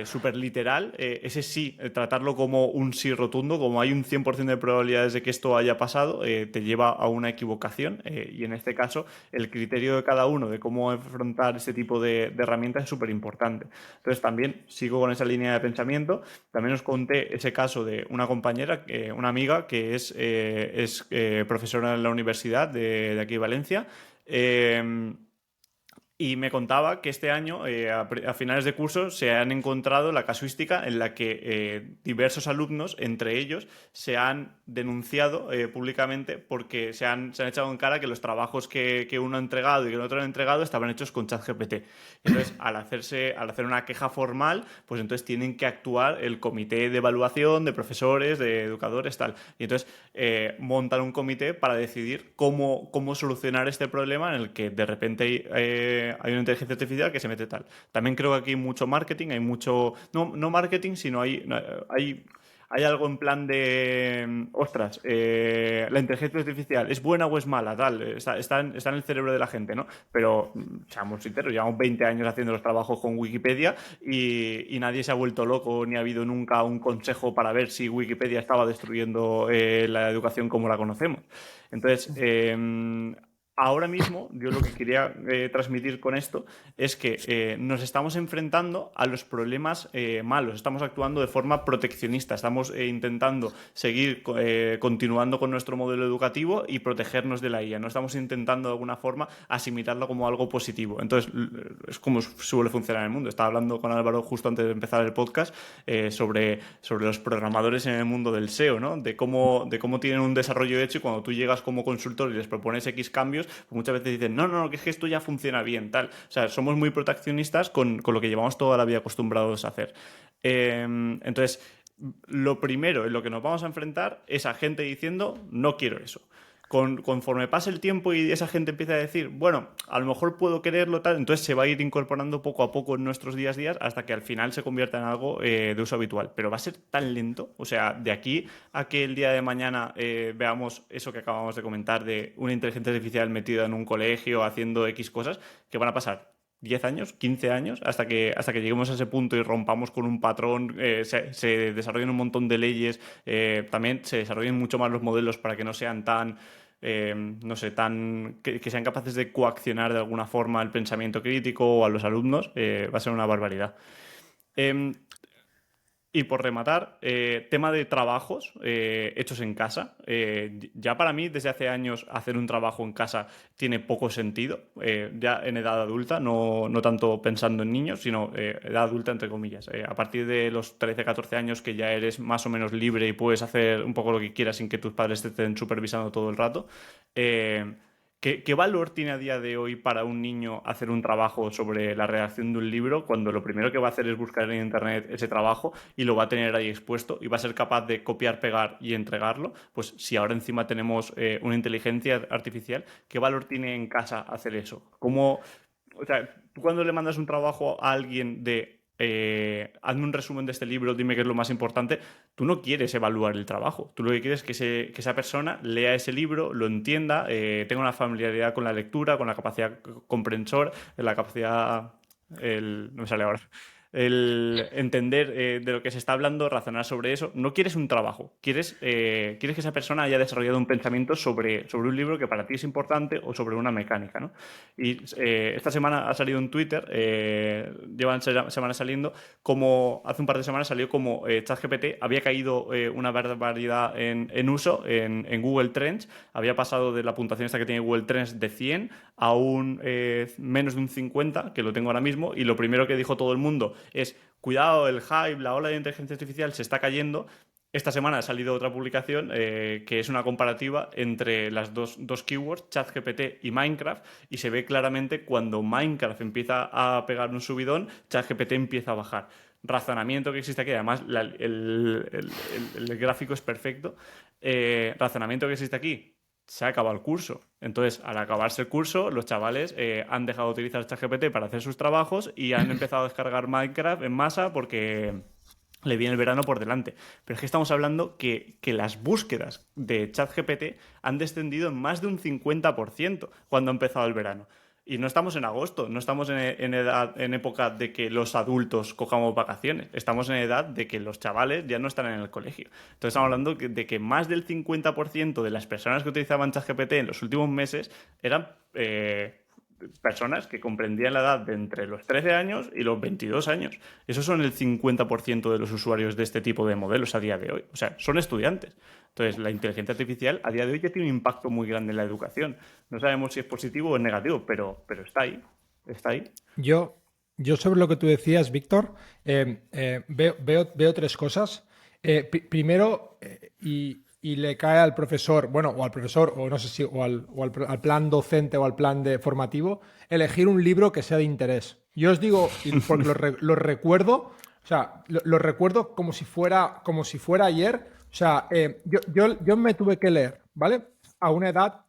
[SPEAKER 1] súper literal, ese sí, tratarlo como un sí rotundo, como hay un 100% de probabilidades de que esto haya pasado, te lleva a una equivocación y en este caso el criterio de cada uno de cómo afrontar este tipo de herramientas es súper importante. Entonces también sigo con esa línea de pensamiento. También os conté ese caso de una compañera, una amiga que es profesora en la universidad de aquí de Valencia. Y me contaba que este año, a finales de curso, se han encontrado la casuística en la que diversos alumnos, entre ellos, se han denunciado públicamente porque se han echado en cara que los trabajos que uno ha entregado y que el otro ha entregado estaban hechos con ChatGPT. Entonces, al hacer una queja formal, pues entonces tienen que actuar el comité de evaluación de profesores, de educadores, tal. Y entonces montan un comité para decidir cómo solucionar este problema en el que de repente hay una inteligencia artificial que se mete tal. También creo que aquí hay mucho marketing, hay mucho... No marketing, sino hay algo en plan de... Ostras, la inteligencia artificial ¿es buena o es mala? Tal, está en el cerebro de la gente, ¿no? Pero, seamos sinceros, llevamos 20 años haciendo los trabajos con Wikipedia y nadie se ha vuelto loco ni ha habido nunca un consejo para ver si Wikipedia estaba destruyendo la educación como la conocemos. Entonces, ahora mismo, yo lo que quería transmitir con esto es que nos estamos enfrentando a los problemas malos, estamos actuando de forma proteccionista, estamos intentando seguir continuando con nuestro modelo educativo y protegernos de la IA, no estamos intentando de alguna forma asimilarlo como algo positivo. Entonces, es como suele funcionar en el mundo. Estaba hablando con Álvaro justo antes de empezar el podcast sobre los programadores en el mundo del SEO, ¿no? De cómo tienen un desarrollo hecho y cuando tú llegas como consultor y les propones X cambios, pues muchas veces dicen, no, que es que esto ya funciona bien, tal. O sea, somos muy proteccionistas con lo que llevamos toda la vida acostumbrados a hacer. Entonces, lo primero en lo que nos vamos a enfrentar es a gente diciendo, no quiero eso. Conforme pase el tiempo y esa gente empieza a decir, bueno, a lo mejor puedo quererlo, tal, entonces se va a ir incorporando poco a poco en nuestros días hasta que al final se convierta en algo de uso habitual. Pero va a ser tan lento, o sea, de aquí a que el día de mañana veamos eso que acabamos de comentar de una inteligencia artificial metida en un colegio haciendo X cosas, que van a pasar 10 años, 15 años, hasta que lleguemos a ese punto y rompamos con un patrón, se desarrollen un montón de leyes, también se desarrollen mucho más los modelos para que no sean tan no sé, que sean capaces de coaccionar de alguna forma el pensamiento crítico o a los alumnos, va a ser una barbaridad. Eh, Y por rematar, tema de trabajos hechos en casa. Ya para mí, desde hace años, hacer un trabajo en casa tiene poco sentido. Ya en edad adulta, no tanto pensando en niños, sino edad adulta, entre comillas. A partir de los 13, 14 años que ya eres más o menos libre y puedes hacer un poco lo que quieras sin que tus padres te estén supervisando todo el rato. ¿Qué valor tiene a día de hoy para un niño hacer un trabajo sobre la redacción de un libro cuando lo primero que va a hacer es buscar en internet ese trabajo y lo va a tener ahí expuesto y va a ser capaz de copiar, pegar y entregarlo? Pues si ahora encima tenemos una inteligencia artificial, ¿qué valor tiene en casa hacer eso? O sea, tú cuando le mandas un trabajo a alguien de hazme un resumen de este libro, dime qué es lo más importante, tú no quieres evaluar el trabajo. Tú lo que quieres es que esa persona lea ese libro, lo entienda, tenga una familiaridad con la lectura, con la capacidad comprensor, la capacidad... no me sale ahora. El entender de lo que se está hablando, razonar sobre eso. No quieres un trabajo, quieres que esa persona haya desarrollado un pensamiento sobre un libro que para ti es importante o sobre una mecánica, ¿no? Y esta semana ha salido en Twitter, llevan semanas saliendo, como hace un par de semanas salió como ChatGPT había caído una barbaridad en uso en Google Trends, había pasado de la puntuación esta que tiene Google Trends de 100 a un menos de un 50, que lo tengo ahora mismo, y lo primero que dijo todo el mundo es, cuidado, el hype, la ola de inteligencia artificial se está cayendo. Esta semana ha salido otra publicación que es una comparativa entre las dos keywords, ChatGPT y Minecraft, y se ve claramente cuando Minecraft empieza a pegar un subidón, ChatGPT empieza a bajar. Razonamiento que existe aquí, además el gráfico es perfecto. Razonamiento que existe aquí, se ha acabado el curso. Entonces, al acabarse el curso, los chavales han dejado de utilizar ChatGPT para hacer sus trabajos y han empezado a descargar Minecraft en masa porque le viene el verano por delante. Pero es que estamos hablando que las búsquedas de ChatGPT han descendido en más de un 50% cuando ha empezado el verano. Y no estamos en agosto, no estamos en época de que los adultos cojamos vacaciones, estamos en edad de que los chavales ya no están en el colegio. Entonces estamos hablando de que más del 50% de las personas que utilizaban ChatGPT en los últimos meses eran personas que comprendían la edad de entre los 13 años y los 22 años. Esos son el 50% de los usuarios de este tipo de modelos a día de hoy. O sea, son estudiantes. Entonces, la inteligencia artificial a día de hoy ya tiene un impacto muy grande en la educación. No sabemos si es positivo o es negativo, pero está ahí. Está ahí.
[SPEAKER 3] Yo sobre lo que tú decías, Víctor, veo tres cosas. Primero, y le cae al profesor, bueno, o al profesor, o no sé si, o al plan docente o al plan formativo, elegir un libro que sea de interés. Yo os digo, porque lo recuerdo, o sea, lo recuerdo como si fuera ayer. O sea, yo me tuve que leer, ¿vale? A una edad,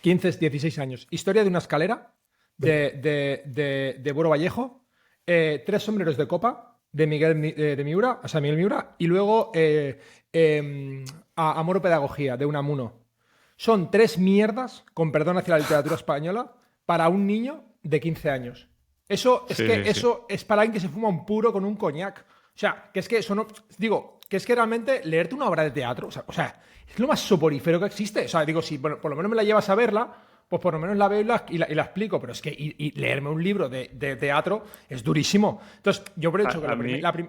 [SPEAKER 3] 15, 16 años. Historia de una escalera de Boro Vallejo, Tres sombreros de copa de Miguel Miura, o sea, Miguel Miura, y luego Amor o pedagogía de Unamuno. Son tres mierdas, con perdón hacia la literatura española, para un niño de 15 años. Eso es para alguien que se fuma un puro con un coñac. O sea, que es que eso no... Digo, que es que realmente leerte una obra de teatro, o sea, es lo más soporífero que existe. O sea, digo, si bueno, por lo menos me la llevas a verla, pues por lo menos la veo y la explico. Pero es que y leerme un libro de teatro es durísimo. Entonces, yo por hecho que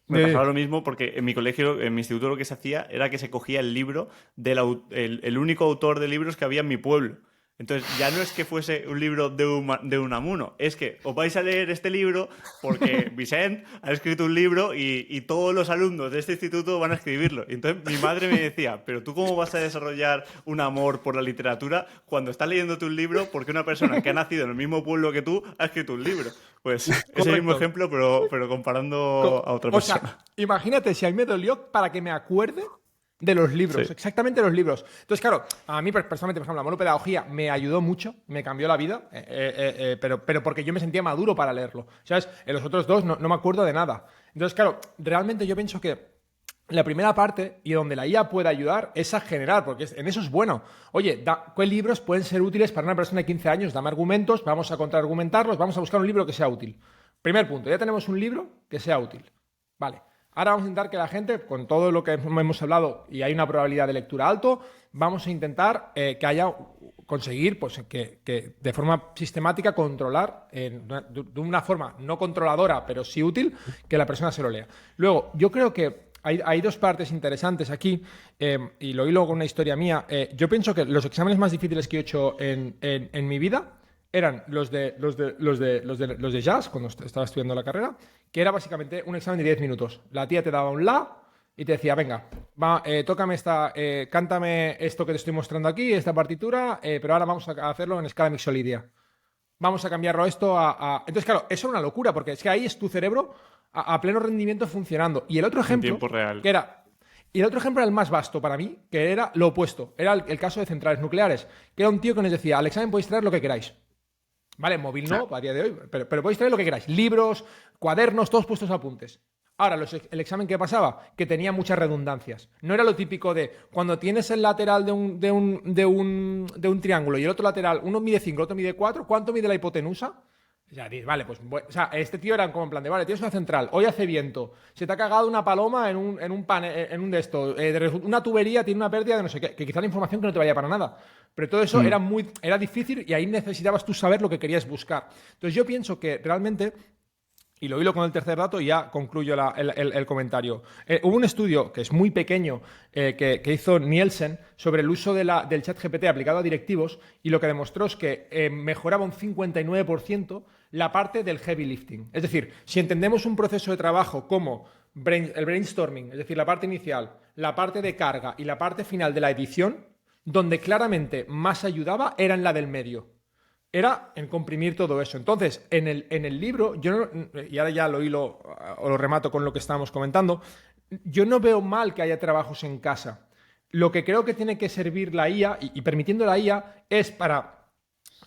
[SPEAKER 1] me pasaba lo mismo porque en mi colegio, en mi instituto, lo que se hacía era que se cogía el libro el único autor de libros que había en mi pueblo. Entonces, ya no es que fuese un libro de Unamuno, es que os vais a leer este libro porque Vicent ha escrito un libro y todos los alumnos de este instituto van a escribirlo. Y entonces mi madre me decía, pero ¿tú cómo vas a desarrollar un amor por la literatura cuando estás leyéndote un libro porque una persona que ha nacido en el mismo pueblo que tú ha escrito un libro? Pues ese mismo ejemplo, pero comparando a otra persona.
[SPEAKER 3] O sea, imagínate si a mí me dolió para que me acuerde de los libros, sí. Exactamente los libros. Entonces, claro, a mí personalmente, por ejemplo, la monopedagogía me ayudó mucho, me cambió la vida, pero porque yo me sentía maduro para leerlo. ¿Sabes? En los otros dos no me acuerdo de nada. Entonces, claro, realmente yo pienso que la primera parte, y donde la IA puede ayudar, es a generar, porque en eso es bueno. Oye, ¿qué libros pueden ser útiles para una persona de 15 años? Dame argumentos, vamos a contraargumentarlos, vamos a buscar un libro que sea útil. Primer punto, ya tenemos un libro que sea útil. Vale. Ahora vamos a intentar que la gente, con todo lo que hemos hablado y hay una probabilidad de lectura alto, vamos a intentar que haya conseguir pues, que de forma sistemática controlar, de una forma no controladora, pero sí útil, que la persona se lo lea. Luego, yo creo que hay dos partes interesantes aquí, y lo hilo con una historia mía. Yo pienso que los exámenes más difíciles que he hecho en mi vida eran los de jazz, cuando estaba estudiando la carrera, que era básicamente un examen de 10 minutos. La tía te daba un la y te decía, venga, tócame cántame esto que te estoy mostrando aquí, esta partitura, pero ahora vamos a hacerlo en escala mixolidia. Vamos a cambiarlo esto Entonces, claro, eso era una locura, porque es que ahí es tu cerebro a pleno rendimiento funcionando. Y el otro ejemplo,
[SPEAKER 1] en tiempo real.
[SPEAKER 3] Y el otro ejemplo era el más vasto para mí, que era lo opuesto. Era el caso de centrales nucleares, que era un tío que nos decía, al examen podéis traer lo que queráis. Vale, móvil no, a día de hoy, pero podéis traer lo que queráis. Libros, cuadernos, todos puestos a apuntes. Ahora, el examen que pasaba, que tenía muchas redundancias. No era lo típico de cuando tienes el lateral de un triángulo y el otro lateral, uno mide 5, el otro mide 4, ¿cuánto mide la hipotenusa? Ya, vale, pues, o sea, este tío era como en plan de, vale, tienes una central, hoy hace viento, se te ha cagado una paloma en un pan, en un de esto, una tubería tiene una pérdida de no sé qué, que quizá la información que no te vaya para nada. Pero todo eso era difícil y ahí necesitabas tú saber lo que querías buscar. Entonces yo pienso que realmente, y lo hilo con el tercer dato y ya concluyo el comentario. Hubo un estudio que es muy pequeño que hizo Nielsen sobre el uso del chat GPT aplicado a directivos y lo que demostró es que mejoraba un 59% la parte del heavy lifting. Es decir, si entendemos un proceso de trabajo como el brainstorming, es decir, la parte inicial, la parte de carga y la parte final de la edición, donde claramente más ayudaba era en la del medio. Era en comprimir todo eso. Entonces, en el libro, y ahora ya lo hilo o lo remato con lo que estábamos comentando, yo no veo mal que haya trabajos en casa. Lo que creo que tiene que servir la IA, y permitiendo la IA, es para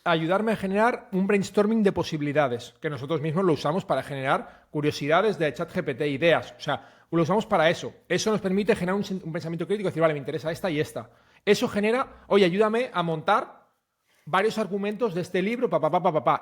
[SPEAKER 3] ayudarme a generar un brainstorming de posibilidades, que nosotros mismos lo usamos para generar curiosidades de ChatGPT, ideas. O sea, lo usamos para eso. Eso nos permite generar un pensamiento crítico y decir, vale, me interesa esta y esta. Eso genera, oye, ayúdame a montar varios argumentos de este libro,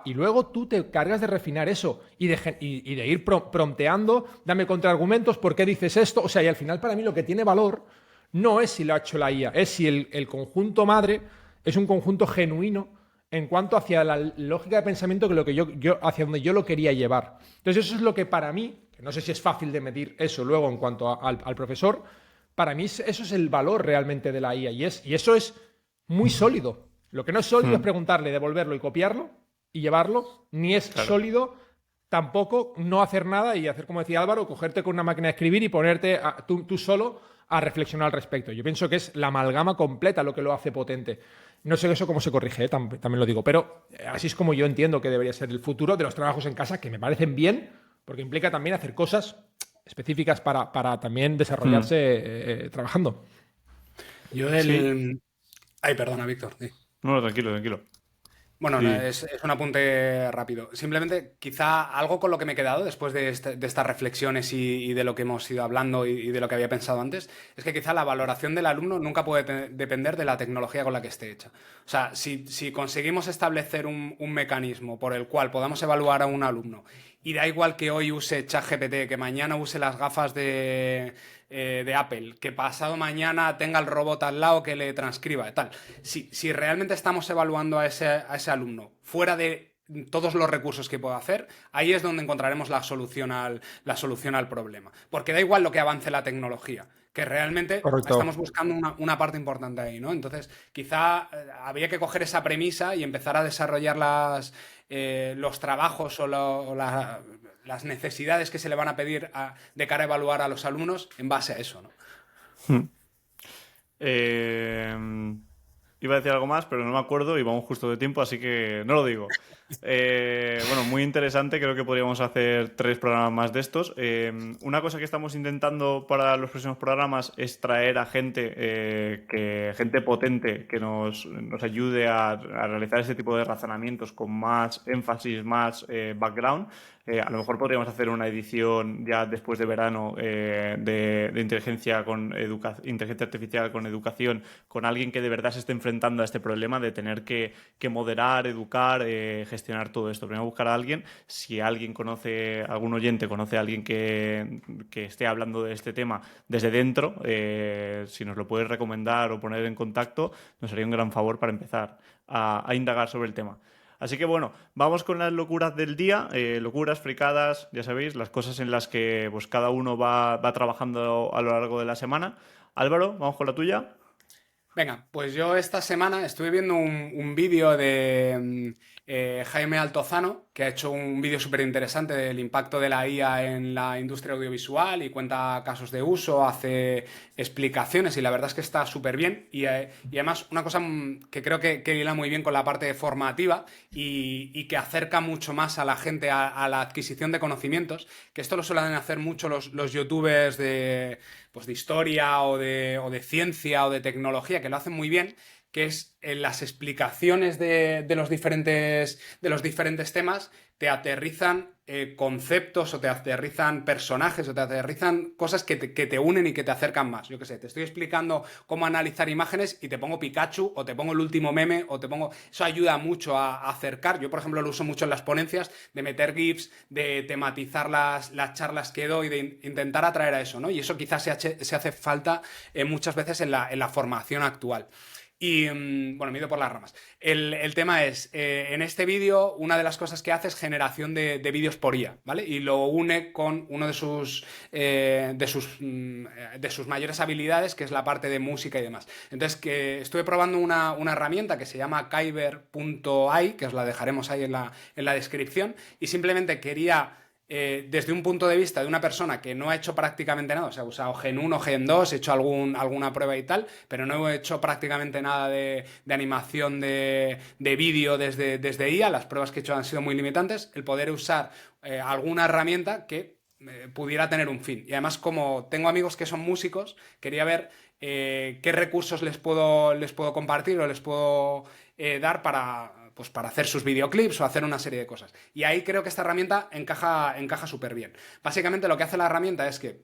[SPEAKER 3] y luego tú te cargas de refinar eso y de ir prompteando, dame contraargumentos, ¿por qué dices esto? O sea, y al final para mí lo que tiene valor no es si lo ha hecho la IA, es si el conjunto madre es un conjunto genuino en cuanto hacia la lógica de pensamiento que lo que yo hacia donde yo lo quería llevar. Entonces eso es lo que para mí, que no sé si es fácil de medir eso luego en cuanto al profesor, para mí eso es el valor realmente de la IA y eso es muy sólido. Lo que no es sólido es preguntarle, devolverlo y copiarlo y llevarlo, ni es sólido tampoco no hacer nada y hacer como decía Álvaro, cogerte con una máquina de escribir y ponerte tú solo a reflexionar al respecto. Yo pienso que es la amalgama completa lo que lo hace potente. No sé eso cómo se corrige, también lo digo, pero así es como yo entiendo que debería ser el futuro de los trabajos en casa, que me parecen bien, porque implica también hacer cosas específicas para también desarrollarse trabajando.
[SPEAKER 2] Yo del... Ay, perdona, Víctor. Sí.
[SPEAKER 1] No, tranquilo.
[SPEAKER 2] Bueno,
[SPEAKER 1] Sí.
[SPEAKER 2] no, es un apunte rápido. Simplemente, quizá algo con lo que me he quedado después de estas reflexiones y de lo que hemos ido hablando y de lo que había pensado antes, es que quizá la valoración del alumno nunca puede depender de la tecnología con la que esté hecha. O sea, si conseguimos establecer un mecanismo por el cual podamos evaluar a un alumno y da igual que hoy use ChatGPT, que mañana use las gafas de Apple, que pasado mañana tenga el robot al lado que le transcriba y tal. Si realmente estamos evaluando a ese alumno fuera de todos los recursos que pueda hacer, ahí es donde encontraremos la solución al problema. Porque da igual lo que avance la tecnología, que realmente estamos buscando una parte importante ahí, ¿no? Entonces, quizá habría que coger esa premisa y empezar a desarrollar los trabajos o las necesidades que se le van a pedir de cara a evaluar a los alumnos en base a eso, ¿no?
[SPEAKER 1] Iba a decir algo más, pero no me acuerdo y vamos justo de tiempo, así que no lo digo. Bueno, muy interesante, creo que podríamos hacer 3 programas más de estos. Una cosa que estamos intentando para los próximos programas es traer a gente potente que nos ayude a realizar este tipo de razonamientos con más énfasis, más background. A lo mejor podríamos hacer una edición ya después de verano de inteligencia artificial con educación, con alguien que de verdad se esté enfrentando a este problema de tener que moderar, educar, gestionar gestionar todo esto. Primero buscar a alguien, si alguien conoce, algún oyente conoce a alguien que esté hablando de este tema desde dentro, si nos lo puedes recomendar o poner en contacto, nos haría un gran favor para empezar a indagar sobre el tema. Así que bueno, vamos con las locuras del día, locuras, fricadas, ya sabéis, las cosas en las que pues, cada uno va trabajando a lo largo de la semana. Álvaro, vamos con la tuya.
[SPEAKER 2] Venga, pues yo esta semana estuve viendo un vídeo de Jaime Altozano, que ha hecho un vídeo súper interesante del impacto de la IA en la industria audiovisual y cuenta casos de uso, hace explicaciones y la verdad es que está súper bien. Y además una cosa que creo que hila muy bien con la parte formativa y que acerca mucho más a la gente a la adquisición de conocimientos, que esto lo suelen hacer mucho los youtubers de historia o de ciencia o de tecnología, que lo hacen muy bien, que es en las explicaciones de los diferentes temas, te aterrizan conceptos o te aterrizan personajes o te aterrizan cosas que te unen y que te acercan más. Yo qué sé, te estoy explicando cómo analizar imágenes y te pongo Pikachu o te pongo el último meme o te pongo... Eso ayuda mucho a acercar. Yo, por ejemplo, lo uso mucho en las ponencias, de meter GIFs, de tematizar las charlas que doy, de intentar atraer a eso, ¿no? Y eso quizás se hace falta muchas veces en la formación actual. Y bueno, me he ido por las ramas. El tema es, en este vídeo, una de las cosas que hace es generación de vídeos por IA, ¿vale? Y lo une con uno de sus mayores habilidades, que es la parte de música y demás. Entonces, que estuve probando una herramienta que se llama Kyber.ai, que os la dejaremos ahí en la descripción, y simplemente quería... desde un punto de vista de una persona que no ha hecho prácticamente nada, o sea, he usado Gen 1, Gen 2, he hecho alguna prueba y tal, pero no he hecho prácticamente nada de animación de vídeo desde IA, las pruebas que he hecho han sido muy limitantes, el poder usar alguna herramienta que pudiera tener un fin. Y además, como tengo amigos que son músicos, quería ver qué recursos les puedo compartir o les puedo dar para hacer sus videoclips o hacer una serie de cosas. Y ahí creo que esta herramienta encaja súper bien. Básicamente lo que hace la herramienta es que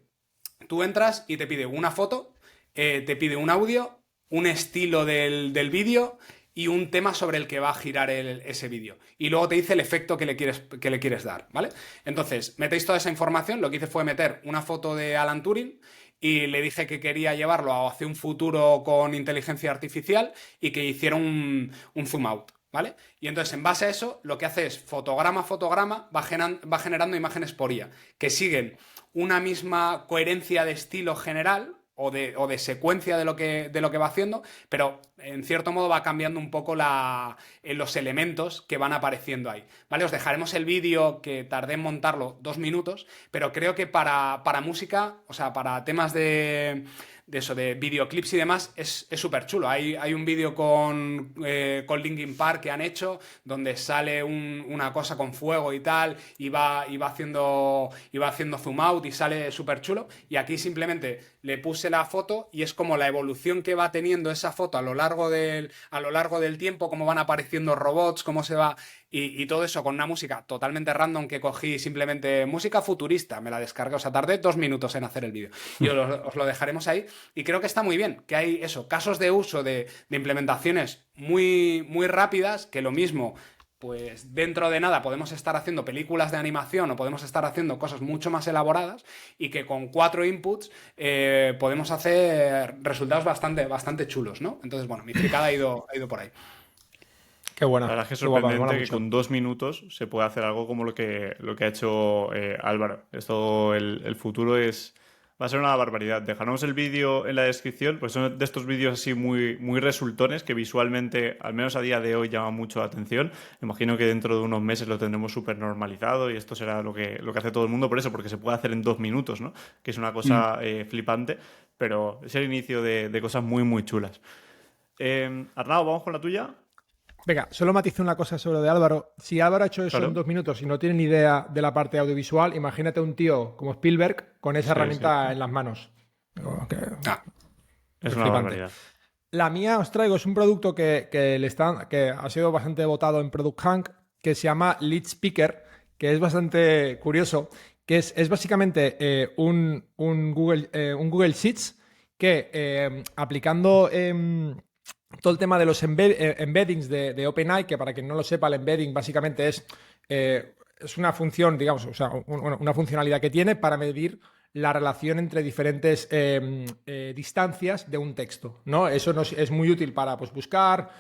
[SPEAKER 2] tú entras y te pide una foto, te pide un audio, un estilo del vídeo y un tema sobre el que va a girar ese vídeo. Y luego te dice el efecto que le quieres dar, ¿vale? Entonces, metéis toda esa información. Lo que hice fue meter una foto de Alan Turing y le dije que quería llevarlo hacia un futuro con inteligencia artificial y que hiciera un zoom out, ¿vale? Y entonces, en base a eso, lo que hace es fotograma a fotograma, va generando imágenes por IA, que siguen una misma coherencia de estilo general o de secuencia de lo que va haciendo, pero en cierto modo va cambiando un poco los elementos que van apareciendo ahí, ¿vale? Os dejaremos el vídeo, que tardé en montarlo 2 minutos, pero creo que para música, o sea, para temas de videoclips y demás, es súper chulo. Hay un vídeo con Linkin Park que han hecho, donde sale una cosa con fuego y tal, y va haciendo zoom out y sale súper chulo. Y aquí simplemente le puse la foto y es como la evolución que va teniendo esa foto a lo largo del tiempo, cómo van apareciendo robots, cómo se va... Y todo eso con una música totalmente random que cogí, simplemente música futurista, me la descargué, o sea, tardé 2 minutos en hacer el vídeo. Y os lo dejaremos ahí. Y creo que está muy bien, que hay casos de uso de implementaciones muy, muy rápidas, que lo mismo, pues dentro de nada podemos estar haciendo películas de animación o podemos estar haciendo cosas mucho más elaboradas y que con 4 inputs podemos hacer resultados bastante chulos, ¿no? Entonces, bueno, mi fricada ha ido por ahí.
[SPEAKER 3] Qué buena.
[SPEAKER 1] La verdad es que es
[SPEAKER 3] Qué guapa, me
[SPEAKER 1] sorprendente
[SPEAKER 3] mola
[SPEAKER 1] que
[SPEAKER 3] mucho.
[SPEAKER 1] con 2 minutos se pueda hacer algo como lo que ha hecho Álvaro. Esto, el futuro va a ser una barbaridad. Dejaremos el vídeo en la descripción, pues son de estos vídeos así muy, muy resultones que visualmente, al menos a día de hoy, llaman mucho la atención. Imagino que dentro de unos meses lo tendremos súper normalizado y esto será lo que hace todo el mundo por eso, porque se puede hacer en 2 minutos, ¿no? Que es una cosa flipante, pero es el inicio de cosas muy, muy chulas. Arnau, ¿vamos con la tuya?
[SPEAKER 3] Venga, solo matizo una cosa sobre lo de Álvaro. Si Álvaro ha hecho eso
[SPEAKER 1] Claro.
[SPEAKER 3] en 2 minutos y no tiene ni idea de la parte audiovisual, imagínate un tío como Spielberg con esa herramienta en las manos. Digo, que-
[SPEAKER 1] Es
[SPEAKER 3] Qué
[SPEAKER 1] una
[SPEAKER 3] flipante.
[SPEAKER 1] barbaridad.
[SPEAKER 3] La mía os traigo, es un producto que ha sido bastante votado en Product Hunt, que se llama Lead Speaker, que es bastante curioso, que es básicamente un Google Sheets que aplicando todo el tema de los embeddings de OpenAI, que para quien no lo sepa, el embedding básicamente es una función, digamos, o sea, una funcionalidad que tiene para medir la relación entre diferentes distancias de un texto, ¿no? Eso es muy útil para pues, buscar,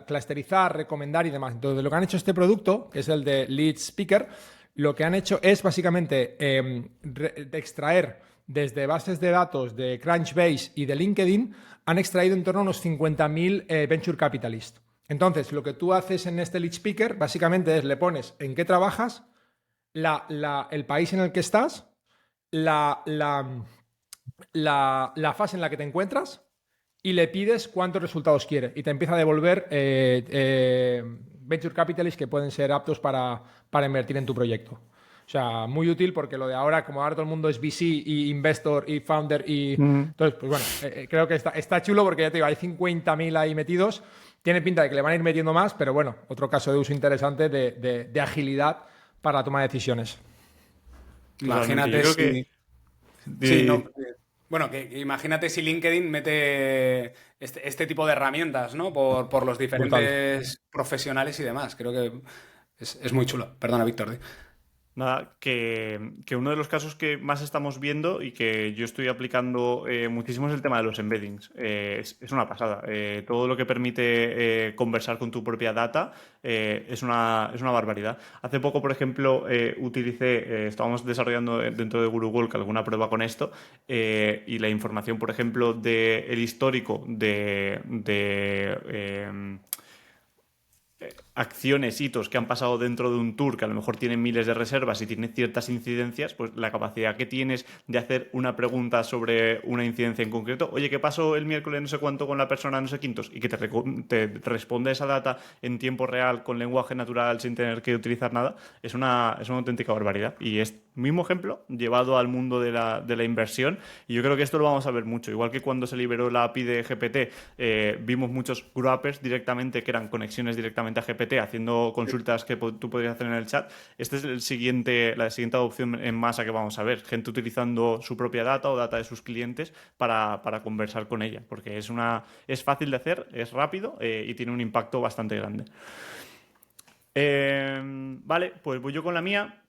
[SPEAKER 3] clusterizar, recomendar y demás. Entonces, lo que han hecho este producto, que es el de Lead Speaker, lo que han hecho es básicamente de extraer desde bases de datos de Crunchbase y de LinkedIn, han extraído en torno a unos 50.000 venture capitalists. Entonces, lo que tú haces en este lead speaker básicamente es le pones en qué trabajas, el país en el que estás, la, la, la fase en la que te encuentras y le pides cuántos resultados quiere. Y te empieza a devolver venture capitalists que pueden ser aptos para invertir en tu proyecto. O sea, muy útil porque lo de ahora, como ahora todo el mundo es VC y investor y founder y... Entonces, pues bueno, creo que está chulo porque ya te digo, hay 50.000 ahí metidos. Tiene pinta de que le van a ir metiendo más, pero bueno, otro caso de uso interesante de agilidad para la toma de decisiones.
[SPEAKER 2] Imagínate
[SPEAKER 1] yo creo
[SPEAKER 2] si...
[SPEAKER 1] que...
[SPEAKER 2] Sí, no. Bueno, que imagínate si LinkedIn mete este tipo de herramientas, ¿no? Por los diferentes profesionales y demás. Creo que es muy chulo. Perdona, Víctor.
[SPEAKER 1] Nada, que uno de los casos que más estamos viendo y que yo estoy aplicando muchísimo es el tema de los embeddings. Es una pasada. Todo lo que permite conversar con tu propia data es una barbaridad. Hace poco, por ejemplo, estábamos desarrollando dentro de GuruWalk alguna prueba con esto y la información, por ejemplo, del histórico acciones, hitos que han pasado dentro de un tour que a lo mejor tienen miles de reservas y tiene ciertas incidencias, pues la capacidad que tienes de hacer una pregunta sobre una incidencia en concreto, oye, ¿qué pasó el miércoles no sé cuánto con la persona no sé quintos? Y que te responde esa data en tiempo real, con lenguaje natural, sin tener que utilizar nada, es una auténtica barbaridad. Y es mismo ejemplo llevado al mundo de la inversión, y yo creo que esto lo vamos a ver mucho. Igual que cuando se liberó la API de GPT, vimos muchos grabbers directamente que eran conexiones directamente a GPT haciendo consultas que tú podrías hacer en el chat. Esta es la siguiente adopción en masa que vamos a ver. Gente utilizando su propia data o data de sus clientes para conversar con ella, porque es fácil de hacer, es rápido y tiene un impacto bastante grande. Vale, pues voy yo con la mía.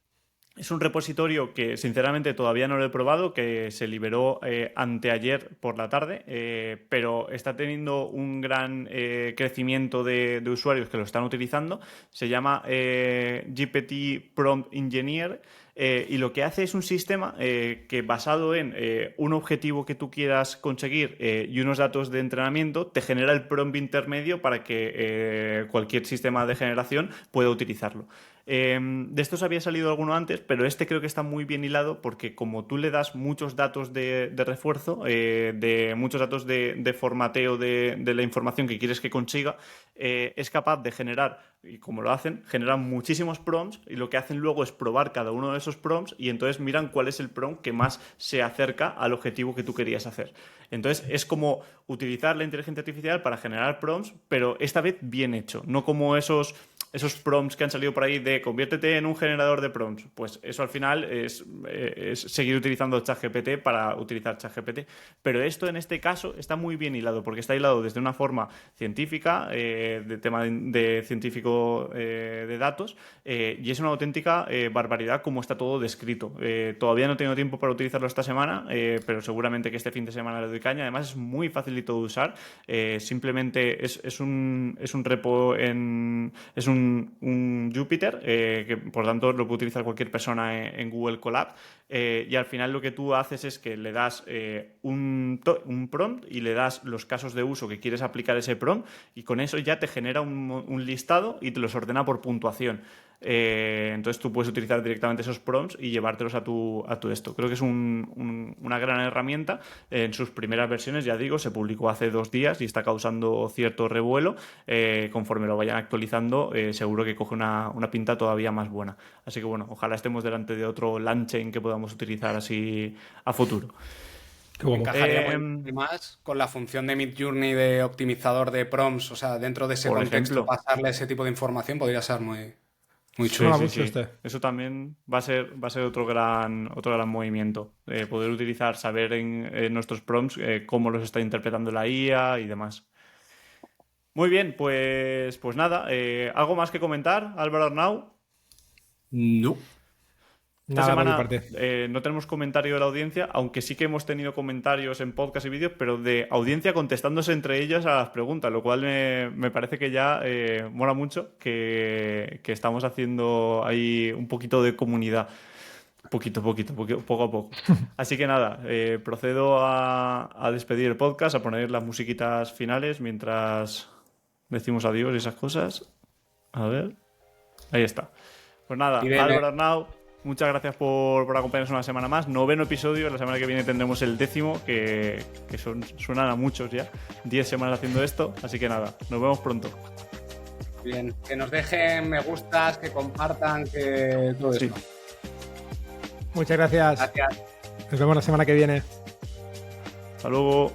[SPEAKER 1] Es un repositorio que sinceramente todavía no lo he probado, que se liberó anteayer por la tarde, pero está teniendo un gran crecimiento de usuarios que lo están utilizando. Se llama GPT Prompt Engineer. Y lo que hace es un sistema que basado en un objetivo que tú quieras conseguir y unos datos de entrenamiento, te genera el prompt intermedio para que cualquier sistema de generación pueda utilizarlo. De estos había salido alguno antes, pero este creo que está muy bien hilado porque como tú le das muchos datos de refuerzo, de muchos datos de formateo de la información que quieres que consiga, es capaz de generar, y como lo hacen, generan muchísimos prompts y lo que hacen luego es probar cada uno de esos prompts y entonces miran cuál es el prompt que más se acerca al objetivo que tú querías hacer. Entonces es como utilizar la inteligencia artificial para generar prompts, pero esta vez bien hecho, no como esos prompts que han salido por ahí de conviértete en un generador de prompts. Pues eso al final es seguir utilizando ChatGPT para utilizar ChatGPT. Pero esto en este caso está muy bien hilado, porque está hilado desde una forma científica, de tema de científico de datos, y es una auténtica barbaridad como está todo descrito. Todavía no tengo tiempo para utilizarlo esta semana, pero seguramente que este fin de semana le doy caña. Además es muy facilito de usar. Simplemente es un repo es un Jupyter, que por tanto lo puede utilizar cualquier persona en Google Colab, y al final lo que tú haces es que le das un prompt y le das los casos de uso que quieres aplicar ese prompt y con eso ya te genera un listado y te los ordena por puntuación. Entonces tú puedes utilizar directamente esos prompts y llevártelos a tu esto. Creo que es una gran herramienta. En sus primeras versiones, ya digo, se publicó hace 2 días y está causando cierto revuelo. Conforme lo vayan actualizando, seguro que coge una pinta todavía más buena. Así que bueno, ojalá estemos delante de otro LangChain que podamos utilizar así a futuro.
[SPEAKER 2] Encajaría muy más con la función de Midjourney de optimizador de prompts, o sea, dentro de ese contexto, pasarle ese tipo de información podría ser muy chulo.
[SPEAKER 1] Sí. Eso también va a ser otro gran movimiento. Poder utilizar, saber en nuestros prompts cómo los está interpretando la IA y demás. Muy bien, pues nada. ¿Algo más que comentar, Álvaro Arnau?
[SPEAKER 2] No.
[SPEAKER 1] Esta
[SPEAKER 3] Nada por mi
[SPEAKER 1] semana
[SPEAKER 3] parte.
[SPEAKER 1] no tenemos comentario de la audiencia, aunque sí que hemos tenido comentarios en podcast y vídeos, pero de audiencia contestándose entre ellos a las preguntas, lo cual me parece que ya mola mucho, que estamos haciendo ahí un poquito de comunidad. Poco a poco. Así que nada, procedo a despedir el podcast, a poner las musiquitas finales mientras decimos adiós y esas cosas. A ver. Ahí está. Pues nada,
[SPEAKER 2] Y de-
[SPEAKER 1] Álvaro Arnau, muchas gracias por acompañarnos una semana más. 9º episodio, la semana que viene tendremos el 10º, que suenan a muchos ya. 10 semanas haciendo esto, así que nada, nos vemos pronto.
[SPEAKER 2] Bien, que nos dejen me gustas, que compartan, que todo
[SPEAKER 1] Sí.
[SPEAKER 2] eso.
[SPEAKER 3] Muchas gracias.
[SPEAKER 2] Gracias.
[SPEAKER 3] Nos vemos la semana que viene.
[SPEAKER 1] Hasta luego.